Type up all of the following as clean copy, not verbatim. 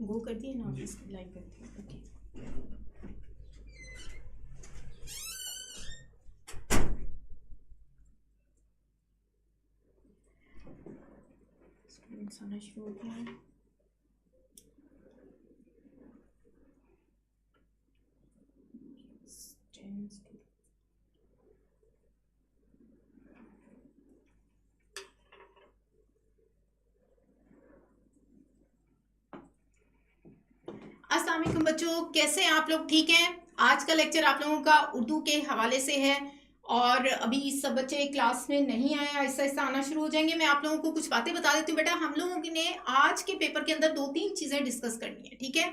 गो कर दिए ना, जी। लाइव कर दिए। ओके, स्टूडेंट्स आना शुरू हो गया है। अस्सलाम वालेकुम बच्चों, कैसे हैं आप लोग? ठीक हैं। आज का लेक्चर आप लोगों का उर्दू के हवाले से है और अभी सब बच्चे क्लास में नहीं आए, आहिस्ता आहिस्ता आना शुरू हो जाएंगे। मैं आप लोगों को कुछ बातें बता देती हूँ। बेटा, हम लोगों ने आज के पेपर के अंदर 2-3 चीजें डिस्कस करनी है, ठीक है।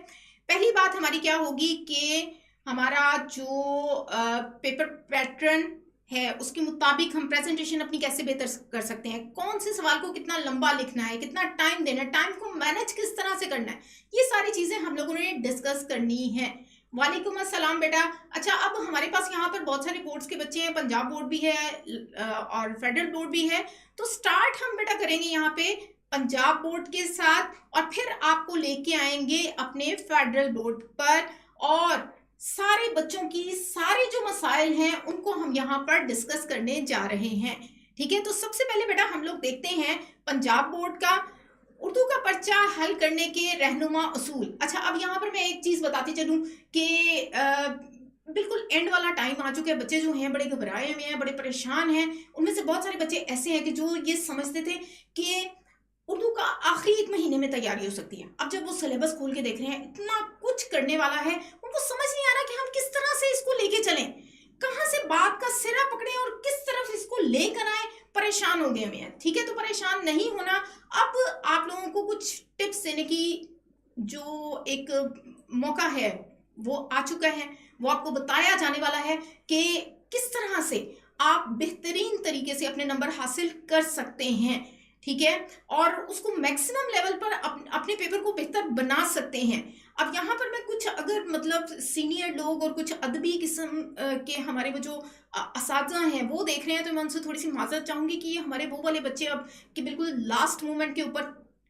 पहली बात हमारी क्या होगी कि हमारा जो पेपर पैटर्न है उसके मुताबिक हम प्रेजेंटेशन अपनी कैसे बेहतर कर सकते हैं, कौन से सवाल को कितना लंबा लिखना है, कितना टाइम देना है, टाइम को मैनेज किस तरह से करना है, ये सारी चीजें हम लोगों ने डिस्कस करनी है। वालेकुम अस्सलाम बेटा। अच्छा, अब हमारे पास यहाँ पर बहुत सारे बोर्ड्स के बच्चे हैं, पंजाब बोर्ड भी है और फेडरल बोर्ड भी है। तो स्टार्ट हम बेटा करेंगे यहाँ पे पंजाब बोर्ड के साथ और फिर आपको लेके आएंगे अपने फेडरल बोर्ड पर, और सारे बच्चों की सारे जो मसाइल हैं उनको हम यहाँ पर डिस्कस करने जा रहे हैं, ठीक है। तो सबसे पहले बेटा हम लोग देखते हैं पंजाब बोर्ड का उर्दू का पर्चा हल करने के रहनुमा उसूल। अच्छा, अब यहाँ पर मैं एक चीज बताती चलूं कि बिल्कुल एंड वाला टाइम आ चुका है। बच्चे जो हैं बड़े घबराए हुए हैं, बड़े परेशान हैं। उनमें से बहुत सारे बच्चे ऐसे हैं कि जो ये समझते थे कि उर्दू का आखिरी 1 महीने में तैयारी हो सकती है। अब जब वो सिलेबस खोल के देख रहे हैं, इतना कुछ करने वाला है, उनको समझ नहीं आ रहा कि हम किस तरह से इसको लेके चलें, कहाँ से बात का सिरा पकड़े और किस तरफ इसको लेकर आए। परेशान हो गए हैं, ठीक है। तो परेशान नहीं होना। अब आप लोगों को कुछ टिप्स देने की जो एक मौका है वो आ चुका है, वो आपको बताया जाने वाला है कि किस तरह से आप बेहतरीन तरीके से अपने नंबर हासिल कर सकते हैं, ठीक है, और उसको मैक्सिमम लेवल पर अपने पेपर को बेहतर बना सकते हैं। अब यहाँ पर मैं कुछ अगर मतलब सीनियर लोग और कुछ अदबी किस्म के हमारे वो जो असातिज़ा हैं वो देख रहे हैं, तो मैं उनसे थोड़ी सी माजरत चाहूँगी कि ये हमारे वो वाले बच्चे अब कि बिल्कुल लास्ट मोमेंट के ऊपर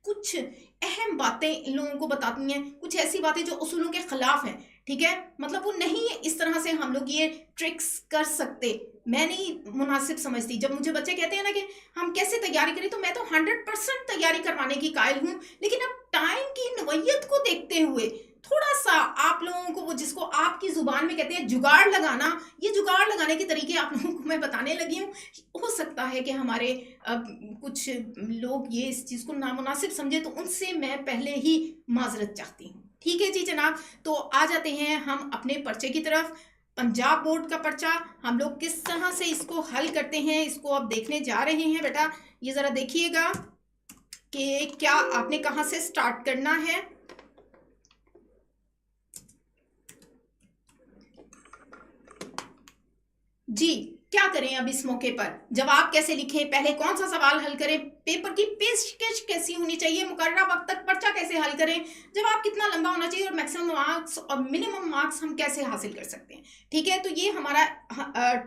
कुछ अहम बातें इन लोगों को बताती हैं, कुछ ऐसी बातें जो उसूलों के खिलाफ हैं, ठीक है। मतलब वो नहीं इस तरह से हम लोग ये ट्रिक्स कर सकते, मैं नहीं मुनासिब समझती। जब मुझे बच्चे कहते हैं ना कि हम कैसे तैयारी करें, तो मैं तो 100% तैयारी करवाने की कायल हूँ, लेकिन अब टाइम की नवैयत को देखते हुए थोड़ा सा आप लोगों को वो जिसको आपकी जुबान में कहते हैं जुगाड़ लगाना, ये जुगाड़ लगाने के तरीके आप लोगों को मैं बताने लगी हूँ। हो सकता है कि हमारे कुछ लोग ये इस चीज़ को नामुनासिब समझे, तो उनसे मैं पहले ही माजरत चाहती हूँ, ठीक है जी जनाब। तो आ जाते हैं हम अपने पर्चे की तरफ। पंजाब बोर्ड का पर्चा हम लोग किस तरह से इसको हल करते हैं, इसको अब देखने जा रहे हैं। बेटा ये जरा देखिएगा कि क्या आपने कहां से स्टार्ट करना है। जी, क्या करें अब इस मौके पर? जवाब कैसे लिखें, पहले कौन सा सवाल हल करें, पेपर की पेशकश कैसी होनी चाहिए, मुकर्रर वक्त तक पर्चा कैसे हल करें, जवाब कितना लंबा होना चाहिए और मैक्सिमम मार्क्स और मिनिमम मार्क्स हम कैसे हासिल कर सकते हैं, ठीक है। तो ये हमारा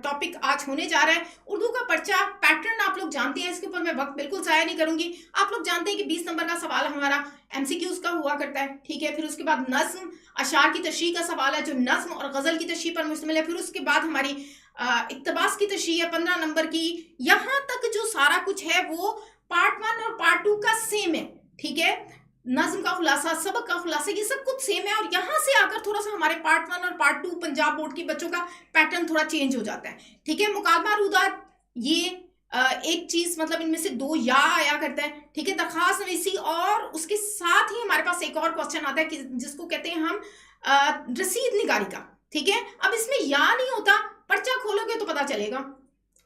टॉपिक आज होने जा रहा है। उर्दू का पर्चा पैटर्न आप लोग जानते हैं, इसके ऊपर मैं वक्त बिल्कुल ज़ाया नहीं करूंगी। आप लोग जानते हैं कि 20 नंबर का सवाल हमारा MCQs का हुआ करता है, ठीक है। फिर उसके बाद नज्म अशार की तशरीह का सवाल है जो नज्म और गज़ल की तशरीह पर मुश्तमिल है। फिर उसके बाद हमारी इक्तबास की तशरीह है 15 नंबर की। यहाँ तक जो सारा कुछ है वो पार्ट 1 और पार्ट 2 का सेम है, ठीक है। नज्म का खुलासा, सबक का खुलासा, ये सब कुछ सेम है। और यहाँ से आकर थोड़ा सा हमारे पार्ट 1 और पार्ट 2 पंजाब बोर्ड के बच्चों का पैटर्न थोड़ा चेंज हो जाता है, ठीक है। मुकालमा रुदात, ये एक चीज मतलब इनमें से 2 या आया करता है, ठीक है। दरखास्त नवीसी, और उसके साथ ही हमारे पास एक और क्वेश्चन आता है कि जिसको कहते हैं हम रसीद निगारी का, ठीक है। अब इसमें या नहीं होता, पर्चा खोलोगे तो पता चलेगा,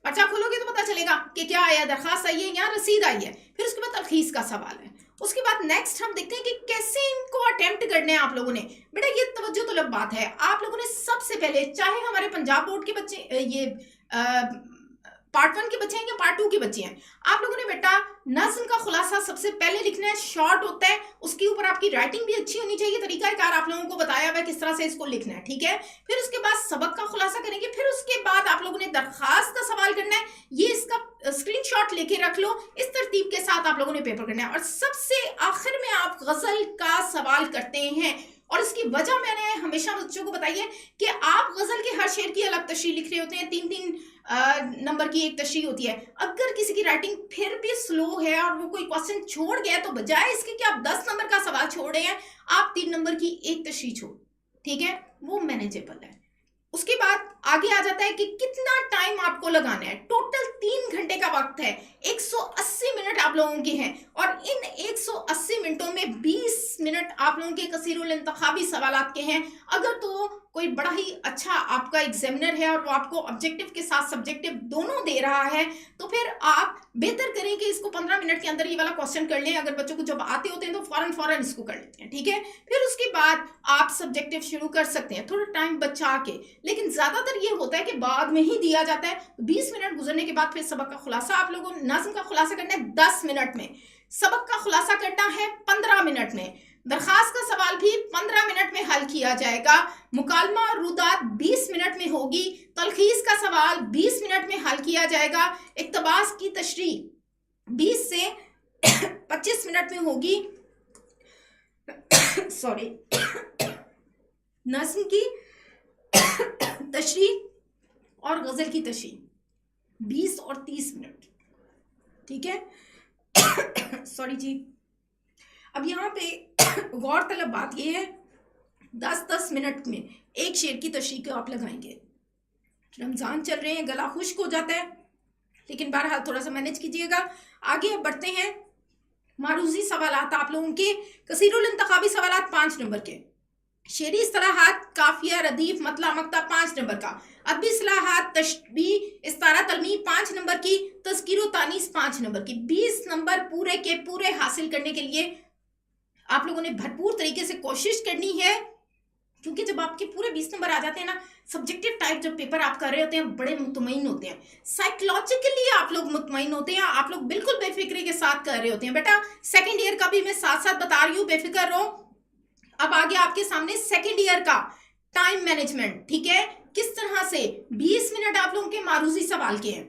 पर्चा खोलोगे तो पता चलेगा कि क्या आया, दरखास्त आई है या रसीद आई है। फिर उसके बाद तलखीस का सवाल है। उसके बाद नेक्स्ट हम देखते हैं कि कैसे इनको अटेम्प्ट करने हैं आप लोगों ने। बेटा ये तवज्जो तलब बात है, आप लोगों ने सबसे पहले, चाहे हमारे पंजाब बोर्ड के बच्चे ये पार्ट 1 के बच्चे हैं या पार्ट 2 के बच्चे हैं, आप लोगों ने बेटा नज्म का खुलासा सबसे पहले लिखना है। शॉर्ट होता है, उसके ऊपर आपकी राइटिंग भी अच्छी होनी चाहिए। तरीकाकार आप लोगों को बताया हुआ है किस तरह से इसको लिखना है, ठीक है। फिर उसके बाद सबक का खुलासा करेंगे, फिर उसके बाद आप लोगों ने दरखास्त का सवाल करना है। ये इसका स्क्रीनशॉट लेके रख लो, इस तरतीब के साथ आप लोगों ने पेपर करना है। और सबसे आखिर में आप गजल का सवाल करते हैं, और इसकी वजह मैंने हमेशा बच्चों को बताई है कि आप गजल के हर शेर की अलग तशरीह लिख रहे होते हैं। 3-3 नंबर की एक तशरीह होती है। अगर किसी की राइटिंग फिर भी स्लो है और वो कोई क्वेश्चन छोड़ गया, तो बजाय इसके कि आप 10 नंबर का सवाल छोड़ रहे हैं, आप 3 नंबर की एक तशरीह छोड़, ठीक है, वो मैनेजेबल है। उसके बाद आगे आ जाता है कि कितना टाइम आपको लगाना है। टोटल 3 घंटे का वक्त है, 180 मिनट आप लोगों के हैं, और इन 180 मिनटों में 20 मिनट आप लोगों के कसीरुल इंतखाबी सवालात के हैं। अगर तो कोई बड़ा ही अच्छा आपका एग्जामिनर है और वो आपको ऑब्जेक्टिव के साथ सब्जेक्टिव दोनों दे रहा है, तो फिर आप बेहतर करें कि इसको 15 मिनट के अंदर ये वाला क्वेश्चन कर लें। अगर बच्चों को जब आते होते हैं तो फौरन इसको कर लेते हैं, ठीक है। फिर उसके बाद आप सब्जेक्टिव शुरू कर सकते हैं थोड़ा टाइम बचा के, लेकिन ज्यादातर ये होता है कि बाद में ही दिया जाता है। 20 मिनट गुजरने के बाद फिर सबक का खुलासा आप लोगों ने नज्म का खुलासा करना है 10 मिनट में, सबक का खुलासा करना है 15 मिनट में, दरखास्त का सवाल भी 15 मिनट में हल किया जाएगा, मुकालमा और रुदात 20 मिनट में होगी, तलखीस का सवाल 20 मिनट में हल किया जाएगा, इक्तबास की तशरीह 20 से 25 मिनट में होगी, सॉरी, नज्म की तशरीह और गजल की तशरीह 20 और 30 मिनट, ठीक है। सॉरी जी। अब यहाँ पे गौरतलब बात यह है 10-10 मिनट में एक शेर की तशरीह को आप लगाएंगे। रमजान चल रहे हैं, गला खुश्क हो जाता है, लेकिन बहरहाल थोड़ा सा मैनेज कीजिएगा। आगे अब बढ़ते हैं। मारूजी सवालात आप लोगों के, कसीरुल इंतखाबी सवालात 5 नंबर के, शेरी इस्तलाहात, काफिया, रदीफ, मतला, मक्ता 5 नंबर का, अदबी इस्तलाहात, तशबीह, इस्तारा, तलमी 5 नंबर की, तज़किर व तानीस 5 नंबर की। 20 नंबर पूरे के पूरे हासिल करने के लिए आप लोगों ने भरपूर तरीके से कोशिश करनी है, क्योंकि जब आपके पूरे 20 नंबर आ जाते हैं ना, सब्जेक्टिव टाइप जब पेपर आप कर रहे होते हैं, बड़े मुतमईन होते हैं, साइकोलॉजिकली आप लोग मुतमईन होते हैं, आप लोग बिल्कुल बेफिक्री के साथ कर रहे होते हैं। बेटा सेकेंड ईयर का भी मैं साथ साथ बता रही हूँ, बेफिक्र रहो। अब आगे आपके सामने सेकेंड ईयर का टाइम मैनेजमेंट, ठीक है, किस तरह से 20 मिनट आप लोगों के मारूजी सवाल के हैं,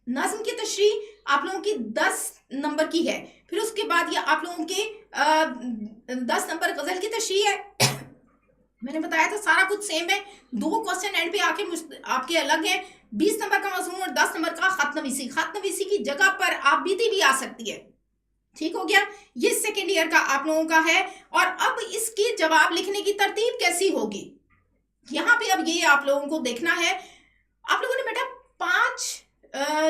नज्म की तशरीह आप लोगों की 10 नंबर की है, फिर उसके बाद ये आप लोगों के 10 नंबर गजल की तशरीह है। मैंने बताया था सारा कुछ सेम है, 2 क्वेश्चन एंड पे आके आपके अलग है, 20 नंबर का मजमून और 10 नंबर का खत नवीसी। खत नवीसी की जगह पर आप बीती भी आ सकती है, ठीक हो गया। ये सेकेंड ईयर का आप लोगों का है। और अब इसकी जवाब लिखने की तरतीब कैसी होगी, यहाँ पे अब ये आप लोगों को देखना है। आप लोगों ने बेटा 5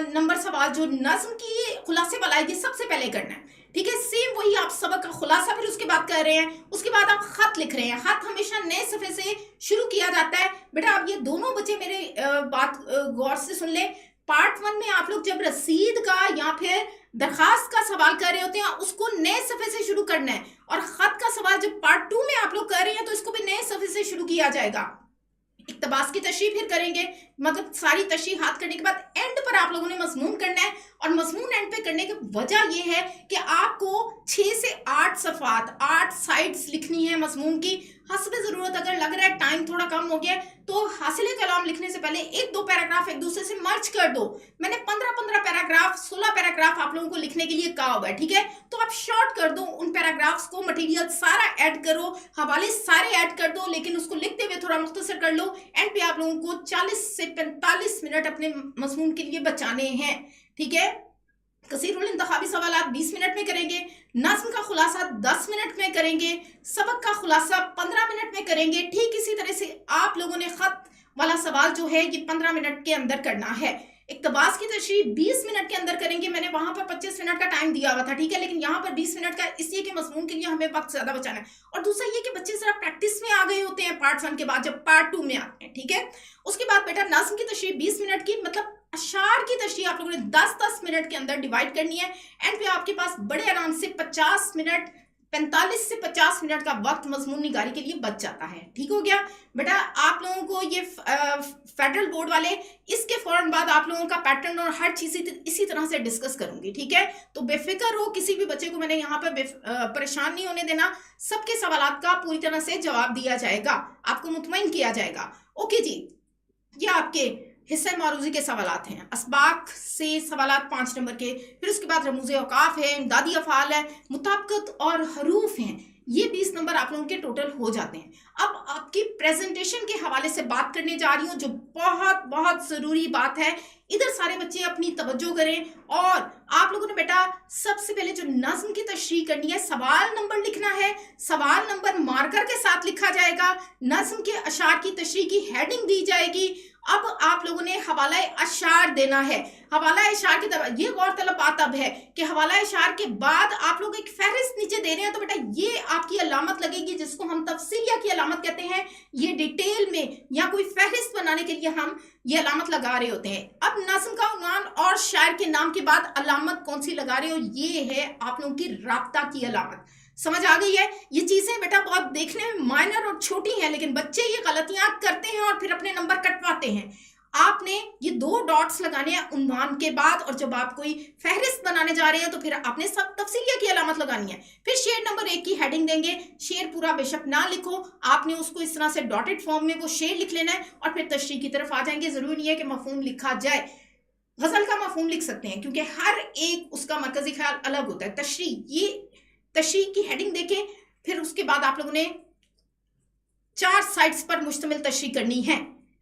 नंबर सवाल जो नज्म की खुलासे वाला है, ये सबसे पहले करना है, ठीक है। सेम वही आप सबक का खुलासा फिर उसके बाद कर रहे हैं, उसके बाद आप खत लिख रहे हैं। खत हमेशा नए सफे से शुरू किया जाता है। बेटा अब ये दोनों बच्चे मेरे बात गौर से सुन ले। पार्ट 1 में आप लोग जब रसीद का या फिर दरखास्त का सवाल कर रहे होते हैं, उसको नए सफे से शुरू करना है, और खत का सवाल जब पार्ट 2 में आप लोग कर रहे हैं, तो इसको भी नए सफे से शुरू किया जाएगा। इक्तबास की तशरीह फिर करेंगे, मतलब सारी तशरीह हाथ करने के बाद एंड पर आप लोगों ने मजमून करना है। और मजमून एंड पे करने की वजह यह है कि आपको 6 से 8 सफ़ात 8 साइड्स लिखनी है मजमून की। हस्ब ज़रूरत अगर लग रहा है टाइम थोड़ा कम हो गया तो हासिल कलाम लिखने से पहले 1-2 पैराग्राफ एक दूसरे से मर्ज कर दो। मैंने 15-15 पैराग्राफ 16 पैराग्राफ आप लोगों को लिखने के लिए कहा हुआ है, ठीक है। तो आप शॉर्ट कर दो उन पैराग्राफ्स को, मटेरियल सारा ऐड करो, हवाले सारे ऐड कर दो, लेकिन उसको लिखते हुए थोड़ा मुख्तसर कर लो। एंड पे आप लोगों को 40 से 45 मिनट अपने मजमून के लिए बचाने हैं, ठीक है। कसीरुल इंतखाबी सवालात 20 मिनट में करेंगे, नज्म का खुलासा 10 मिनट में करेंगे, सबक का खुलासा 15 मिनट में करेंगे। ठीक इसी तरह से आप लोगों ने खत वाला सवाल जो है ये 15 मिनट के अंदर करना है। इक्तबास की तशरीह 20 मिनट के अंदर करेंगे। मैंने वहां पर 25 मिनट का टाइम दिया हुआ था, ठीक है, लेकिन यहाँ पर 20 मिनट का, इसलिए कि मजमून के लिए हमें वक्त ज्यादा बचाना है। और दूसरा ये कि बच्चे जरा प्रैक्टिस में आ गए होते हैं पार्ट 1 के बाद, जब पार्ट 2 में आते हैं, ठीक है। उसके बाद बेटा नज्म की तशरीह 20 मिनट की, मतलब अशार की तशरीह आप लोगों ने 10-10 मिनट के अंदर डिवाइड करनी है। एंड पे आपके पास बड़े आराम से 50 मिनट 45 से 50 मिनट का वक्त मजमून निगारी के लिए बच जाता है। ठीक हो गया बेटा। आप लोगों को ये फेडरल बोर्ड वाले, इसके फौरन बाद आप लोगों का पैटर्न और हर चीज इसी तरह से डिस्कस करूंगी। ठीक है, तो बेफिक्र हो, किसी भी बच्चे को मैंने यहाँ पर परेशान नहीं होने देना। सबके सवालात का पूरी तरह से जवाब दिया जाएगा, आपको मुतमईन किया जाएगा। ओके जी, ये आपके हिस्से मारूजी के सवालात हैं। असबाक से सवालात 5 नंबर के, फिर उसके बाद रमूज़े औकाफ है, इमदादी अफ़ाल है, मुताबिकत और हरूफ हैं। ये 20 नंबर आप लोगों के टोटल हो जाते हैं। अब आपकी प्रेजेंटेशन के हवाले से बात करने जा रही हूँ, जो बहुत बहुत ज़रूरी बात है। इधर सारे बच्चे अपनी तवज्जो करें। और आप लोगों ने बेटा सबसे पहले जो नज़्म की तशरीह करनी है, सवाल नंबर लिखना है। सवाल नंबर मार्कर के साथ लिखा जाएगा। नज़्म के अशार की तशरीह की हेडिंग दी जाएगी। अब आप लोगों ने हवाला अशार देना है। हवाला अशार की तरफ ये गौरतलब बात अब है कि हवाला अशार के बाद आप लोग एक फहरिस्त नीचे दे रहे हैं, तो बेटा ये आपकी अलामत लगेगी, जिसको हम तफसीलिया की अलामत कहते हैं। ये डिटेल में या कोई फहरिस्त बनाने के लिए हम ये अलामत लगा रहे होते हैं। अब नज़्म का उन्वान और शायर के नाम के बाद अलामत कौन सी लगा रहे हो, ये है आप लोगों की राब्ता की अलामत। समझ आ गई है? ये चीजें बेटा बहुत देखने में माइनर और छोटी हैं, लेकिन बच्चे ये गलतियां करते हैं और फिर अपने नंबर कटवाते हैं। आपने ये 2 डॉट्स लगाने हैं उन्वान के बाद, और जब आप कोई फहरिस्त बनाने जा रहे हैं तो फिर आपने सब तफसीलिया की अलामत लगानी है। फिर शेर नंबर 1 की हेडिंग देंगे। शेर पूरा बेशक ना लिखो, आपने उसको इस तरह से डॉटेड फॉर्म में वो शेर लिख लेना है और फिर तशरीह की तरफ आ जाएंगे। जरूरी नहीं है कि मफहूम लिखा जाए, गजल का मफहूम लिख सकते हैं, क्योंकि हर एक उसका मरकजी ख्याल अलग होता है। तशरीह की हेडिंग देखें। फिर उसके बाद आप लोगों ने 4 साइड्स पर मुश्तमिल तशरीह करनी है।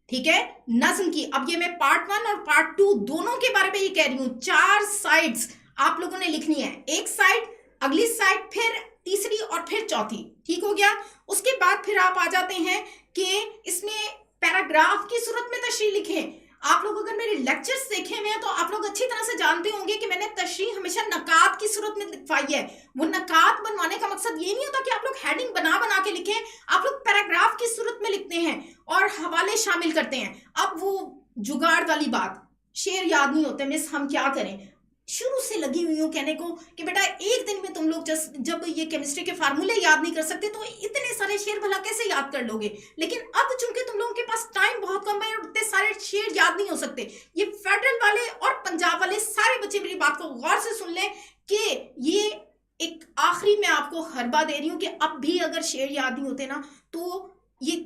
ठीक है, नज़्म की। अब ये मैं पार्ट 1 और पार्ट 2 दोनों के बारे में ये कह रही हूं। 4 साइड्स आप लोगों ने लिखनी है। एक साइड, अगली साइड, फिर तीसरी और फिर चौथी। ठीक हो गया। उसके बाद फिर आप आ जाते हैं कि इसमें पैराग्राफ की सूरत में तशरीह लिखें। आप लोग अगर मेरे लेक्चर्स देखे हुए हैं तो आप लोग अच्छी तरह से जानते होंगे कि मैंने तशरीह हमेशा नकात की सूरत में लिखवाई है। वो नकात बनवाने का मकसद ये नहीं होता कि आप लोग हेडिंग बना बना के लिखें, आप लोग पैराग्राफ की सूरत में लिखते हैं और हवाले शामिल करते हैं। अब वो जुगाड़ वाली बात, शेर याद नहीं होते मिस, हम क्या करें? शुरू से लगी हुई हूँ कहने को कि बेटा एक दिन में तुम लोग जब ये केमिस्ट्री के फार्मूले याद नहीं कर सकते तो इतने सारे शेर भला कैसे याद कर लोगे। लेकिन अब चूंकि तुम लोगों के पास टाइम बहुत कम है और इतने सारे शेर याद नहीं हो सकते। ये फेडरल वाले और पंजाब वाले सारे बच्चे मेरी बात को गौर से सुन लें कि ये एक आखिरी में आपको हरबा दे रही हूँ कि अब भी अगर शेर याद नहीं होते ना तो ये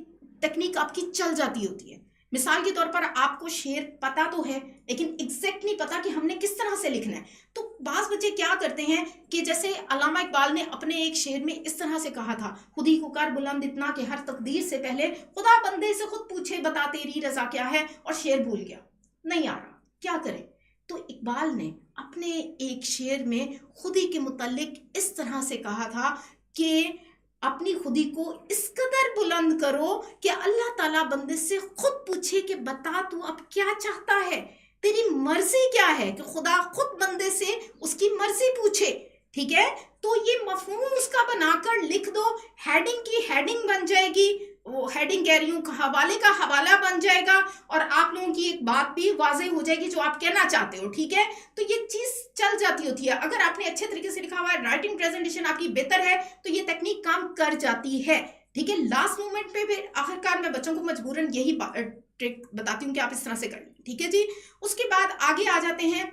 तकनीक आपकी चल जाती होती है। मिसाल के तौर पर आपको शेर पता तो है लेकिन एग्जैक्ट नहीं पता कि हमने किस तरह से लिखना है। तो बाज बच्चे क्या करते हैं कि जैसे अल्लामा इकबाल ने अपने एक शेर में इस तरह से कहा था, खुद ही को कर बुलंद इतना कि हर तकदीर से पहले खुदा बंदे से खुद पूछे बता तेरी रजा क्या है, और शेर भूल गया, नहीं आ रहा, क्या करें? तो इकबाल ने अपने एक शेर में खुदी के मुतालिक इस तरह से कहा था कि अपनी खुदी को इस कदर बुलंद करो कि अल्लाह ताला बंदे से खुद पूछे कि बता तू अब क्या चाहता है, तेरी मर्जी क्या है, कि खुदा खुद बंदे से उसकी मर्जी पूछे। ठीक है, तो ये मफहूम उसका बनाकर लिख दो। हेडिंग की हेडिंग बन जाएगी, वो हेडिंग कह रही हूँ, हवाले का हवाला बन जाएगा और आप लोगों की एक बात भी वाज़ेह हो जाएगी जो आप कहना चाहते हो। ठीक है, तो ये चीज़ चल जाती होती है। अगर आपने अच्छे तरीके से लिखा हुआ है, राइटिंग प्रेजेंटेशन आपकी बेहतर है, तो ये तकनीक काम कर जाती है। ठीक है, लास्ट मोमेंट पे फिर आखिरकार मैं बच्चों को मजबूरन यही ट्रिक बताती हूँ कि आप इस तरह से कर लें। ठीक है जी, उसके बाद आगे आ जाते हैं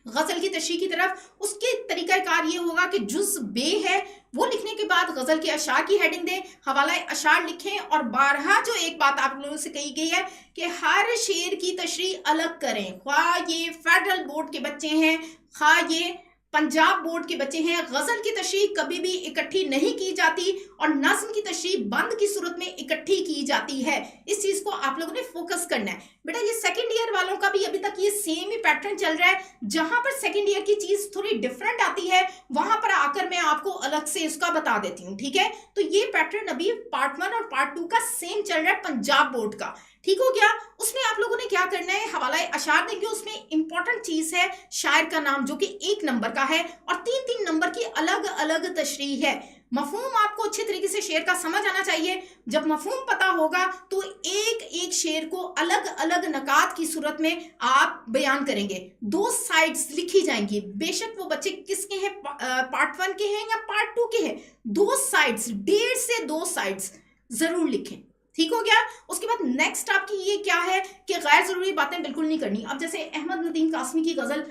गजल की तशरीह की तरफ। उसके तरीकाकार ये होगा कि जुज़ बे है वो लिखने के बाद गजल के अशार की हेडिंग दें, हवाला अशार लिखें, और बारहा जो एक बात आप लोगों से कही गई है कि हर शेर की तशरीह अलग करें। ख्वाह ये फेडरल बोर्ड के बच्चे हैं, ख्वाह ये पंजाब बोर्ड के बच्चे हैं, गजल की तशरीह कभी भी इकट्ठी नहीं की जाती और नज़्म की तशरीह बंद की सूरत में इकट्ठी की जाती है। इस चीज को आप लोगों ने फोकस करना है। बेटा ये सेकंड ईयर वालों का भी अभी तक ये सेम ही पैटर्न चल रहा है। जहां पर सेकंड ईयर की चीज थोड़ी डिफरेंट आती है वहां पर आकर मैं आपको अलग से इसका बता देती हूँ। ठीक है, तो ये पैटर्न अभी पार्ट 1 और पार्ट 2 का सेम चल रहा है पंजाब बोर्ड का। ठीक हो गया। उसमें आप लोगों ने क्या करना है, हवाला अशार देंगे, उसमें इंपॉर्टेंट चीज है शायर का नाम जो कि 1 नंबर का है और 3-3 नंबर की अलग अलग तशरीह है। मफहूम आपको अच्छे तरीके से शेर का समझ आना चाहिए। जब मफहूम पता होगा तो एक एक शेर को अलग अलग नकात की सूरत में आप बयान करेंगे। 2 साइड्स लिखी जाएंगी, बेशक वो बच्चे किसके हैं, पार्ट 1 के हैं या पार्ट 2 के हैं, 2 साइड्स, 1.5 से 2 साइड्स जरूर लिखें। ठीक हो गया। उसके बाद नेक्स्ट आपकी ये क्या है कि गैर जरूरी बातें बिल्कुल नहीं करनी। अब जैसे अहमद नदीम कासमी की गजल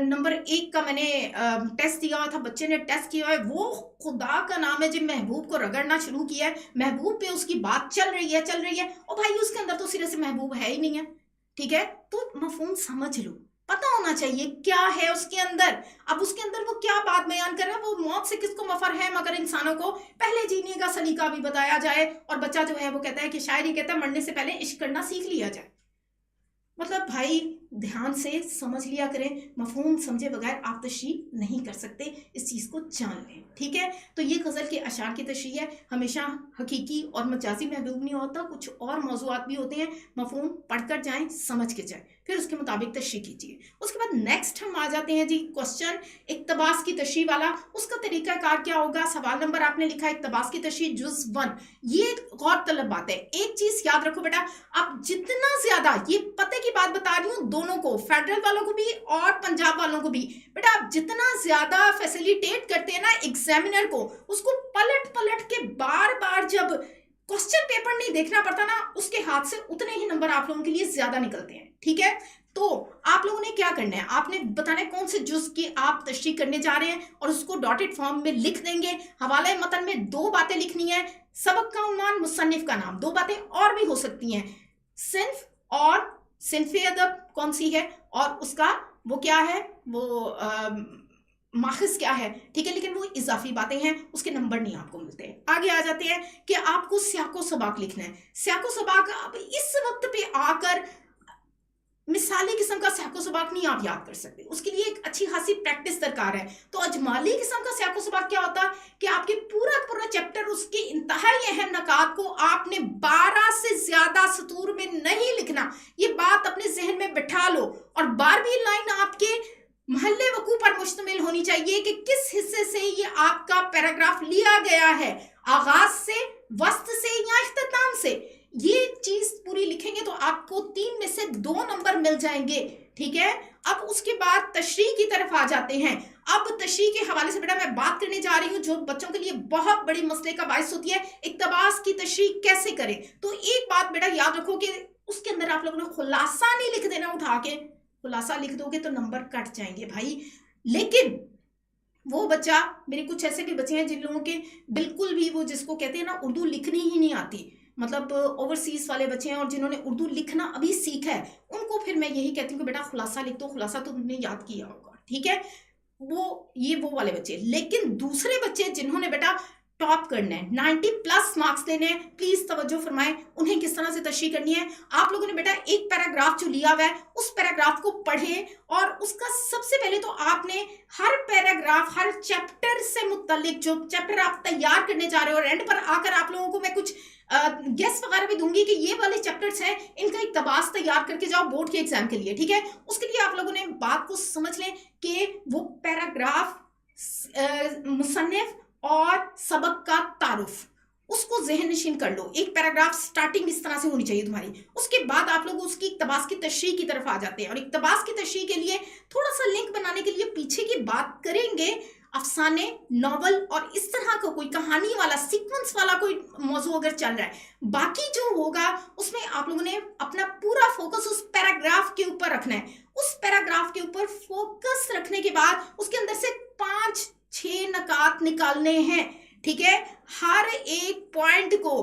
नंबर 1 का मैंने टेस्ट दिया हुआ था, बच्चे ने टेस्ट किया है, वो खुदा का नाम है, जब महबूब को रगड़ना शुरू किया है, महबूब पे उसकी बात चल रही है और भाई उसके अंदर तो सिरे से महबूब है ही नहीं है। ठीक है, तो मफहूम समझ लो, पता होना चाहिए क्या है उसके अंदर। अब उसके अंदर वो क्या बात बयान कर रहा है, वो मौत से किसको मफर है, मगर इंसानों को पहले जीने का सलीका भी बताया जाए। और बच्चा जो है वो कहता है कि शायरी कहता है मरने से पहले इश्क करना सीख लिया जाए। मतलब भाई ध्यान से समझ लिया करें, मफहूम समझे बगैर आप तशरीह नहीं कर सकते, इस चीज़ को जान लें। ठीक है, तो ये गज़ल के अशार की तशरीह है। हमेशा हकीकी और मजाजी महबूब नहीं होता, कुछ और मौज़ूआत भी होते हैं। मफहूम पढ़कर जाएं, समझ के जाएं, फिर उसके मुताबिक तशरीह कीजिए। उसके बाद नेक्स्ट हम आ जाते हैं जी क्वेश्चन इक्तबास की तशरीह वाला। उसका तरीकाकार क्या होगा, सवाल नंबर आपने लिखा इक्तबास की तशरीह जुज़ 1। ये गौर तलब बात है, एक चीज़ याद रखो बेटा, आप जितना ज़्यादा, ये पते की बात बता रही हूँ दोनों को, फेडरल वालों को भी और पंजाब वालों को भी, बेटा आप जितना ज्यादा फैसिलिटेट करते हैं ना एग्जामिनर को, उसको पलट पलट के बार बार जब क्वेश्चन पेपर नहीं देखना पड़ता ना, उसके हाथ से उतने ही नंबर आप लोगों के लिए ज्यादा निकलते हैं। ठीक है, तो आप लोगों ने क्या करना है, आपने बताना है कौन से जुज की आप तशरीह करने जा रहे हैं और उसको डॉटेड फॉर्म में लिख देंगे। हवाले मतन में 2 बातें लिखनी है, सबक का उन्वान, मुसन्निफ का नाम, 2 बातें और भी हो सकती हैं, सिन्फ और सिन्फे अदब कौन सी है और उसका वो क्या है, वो माखिज क्या है। ठीक है, लेकिन वो इजाफी बातें हैं, उसके नंबर नहीं आपको मिलते। आगे आ जाते हैं कि आपको सियाको सबाक लिखना है। सियाको सबाक अब इस वक्त पे आकर मिसाली किस्म का सियाको सबाक नहीं आप याद कर सकते, उसके लिए एक अच्छी खासी प्रैक्टिस दरकार है। तो अजमाली किस्म का सियाको सबाक क्या होता है कि आपके पूरा चैप्टर, उसके इंतहाई अहम नकात को आपने 12 से ज्यादा सतूर में नहीं लिखना। ये बात अपने जहन में बिठा लो, और 12वीं लाइन आपके महल्ले वकू पर मुश्तमिल होनी चाहिए कि किस हिस्से से ये आपका पैराग्राफ लिया गया है, आगाज से, वस्त से या इख्तिताम से। ये चीज पूरी लिखेंगे तो आपको 3 में से 2 नंबर मिल जाएंगे। ठीक है, अब उसके बाद तशरीह की तरफ आ जाते हैं। अब तशरीह के हवाले से बेटा मैं बात करने जा रही हूँ जो बच्चों के लिए बहुत बड़ी मसले का बायस होती है, इक्तबास की तशरीह कैसे करें। तो एक बात बेटा याद रखो कि उसके अंदर आप लोगों ने खुलासा नहीं लिख देना, उठा के खुलासा लिख दोगे तो नंबर कट जाएंगे भाई। लेकिन वो बच्चा, मेरे कुछ ऐसे भी बच्चे हैं जिन लोगों के बिल्कुल भी वो जिसको कहते हैं ना उर्दू लिखनी ही नहीं आती, मतलब ओवरसीज वाले बच्चे हैं और जिन्होंने उर्दू लिखना अभी सीखा है, उनको फिर मैं यही कहती हूँ कि बेटा खुलासा लिख दो, खुलासा तो तुमने याद किया होगा। ठीक है, वो वाले बच्चे। लेकिन दूसरे बच्चे जिन्होंने बेटा टॉप करना है, 90+ मार्क्स लेने हैं, प्लीज तवज्जो फरमाएं, उन्हें किस तरह से तशरीह करनी है। आप लोगों ने बेटा एक पैराग्राफ जो लिया हुआ है उस पैराग्राफ को पढ़े, और उसका सबसे पहले तो आपने हर पैराग्राफ, हर चैप्टर से मुत्तलिक जो चैप्टर आप तैयार करने जा रहे हो, और एंड पर आकर आप लोगों को मैं कुछ गेस वगैरह भी दूंगी कि ये वाले चैप्टर्स हैं, इनका इक्तबास तैयार करके जाओ बोर्ड के एग्जाम के लिए। ठीक है, उसके लिए आप लोगों ने बात को समझ लें कि वो पैराग्राफ, मुसन्निफ और सबक का तारुफ, उसको जहन नशीन कर लो। एक पैराग्राफ स्टार्टिंग इस तरह से होनी चाहिए तुम्हारी। उसके बाद आप लोग उसकी इक्तबास की तशरीह की तरफ आ जाते हैं, और इक्तबास की तशरीह के लिए थोड़ा सा लिंक बनाने के लिए पीछे की बात करेंगे, अफसाने, नॉवल और इस तरह का कोई कहानी वाला, सीक्वेंस वाला कोई मौजू अगर चल रहा है। बाकी जो होगा उसमें आप लोगों ने अपना पूरा फोकस उस पैराग्राफ के ऊपर रखना है। उस पैराग्राफ के ऊपर फोकस रखने के बाद उसके अंदर से 5-6 नकात निकालने हैं। ठीक है, हर एक पॉइंट को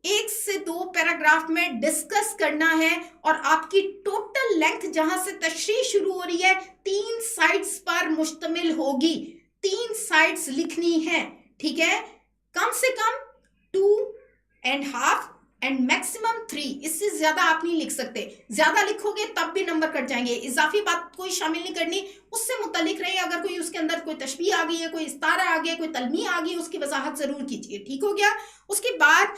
1 से 2 पैराग्राफ में डिस्कस करना है, और आपकी टोटल लेंथ जहां से तशरीह शुरू हो रही है 3 साइड्स पर मुश्तमिल होगी। 3 साइड्स लिखनी है। ठीक है, कम से कम 2.5 एंड मैक्सिमम 3, इससे ज्यादा आप नहीं लिख सकते। ज्यादा लिखोगे तब भी नंबर कट जाएंगे। इजाफी बात कोई शामिल नहीं करनी, उससे मुतल्लिक रहे। अगर कोई उसके अंदर कोई तशबीह आ गई है, कोई इस्तारा आ गया, कोई तलमी आ गई, उसकी वजाहत जरूर कीजिए। ठीक हो गया। उसके बाद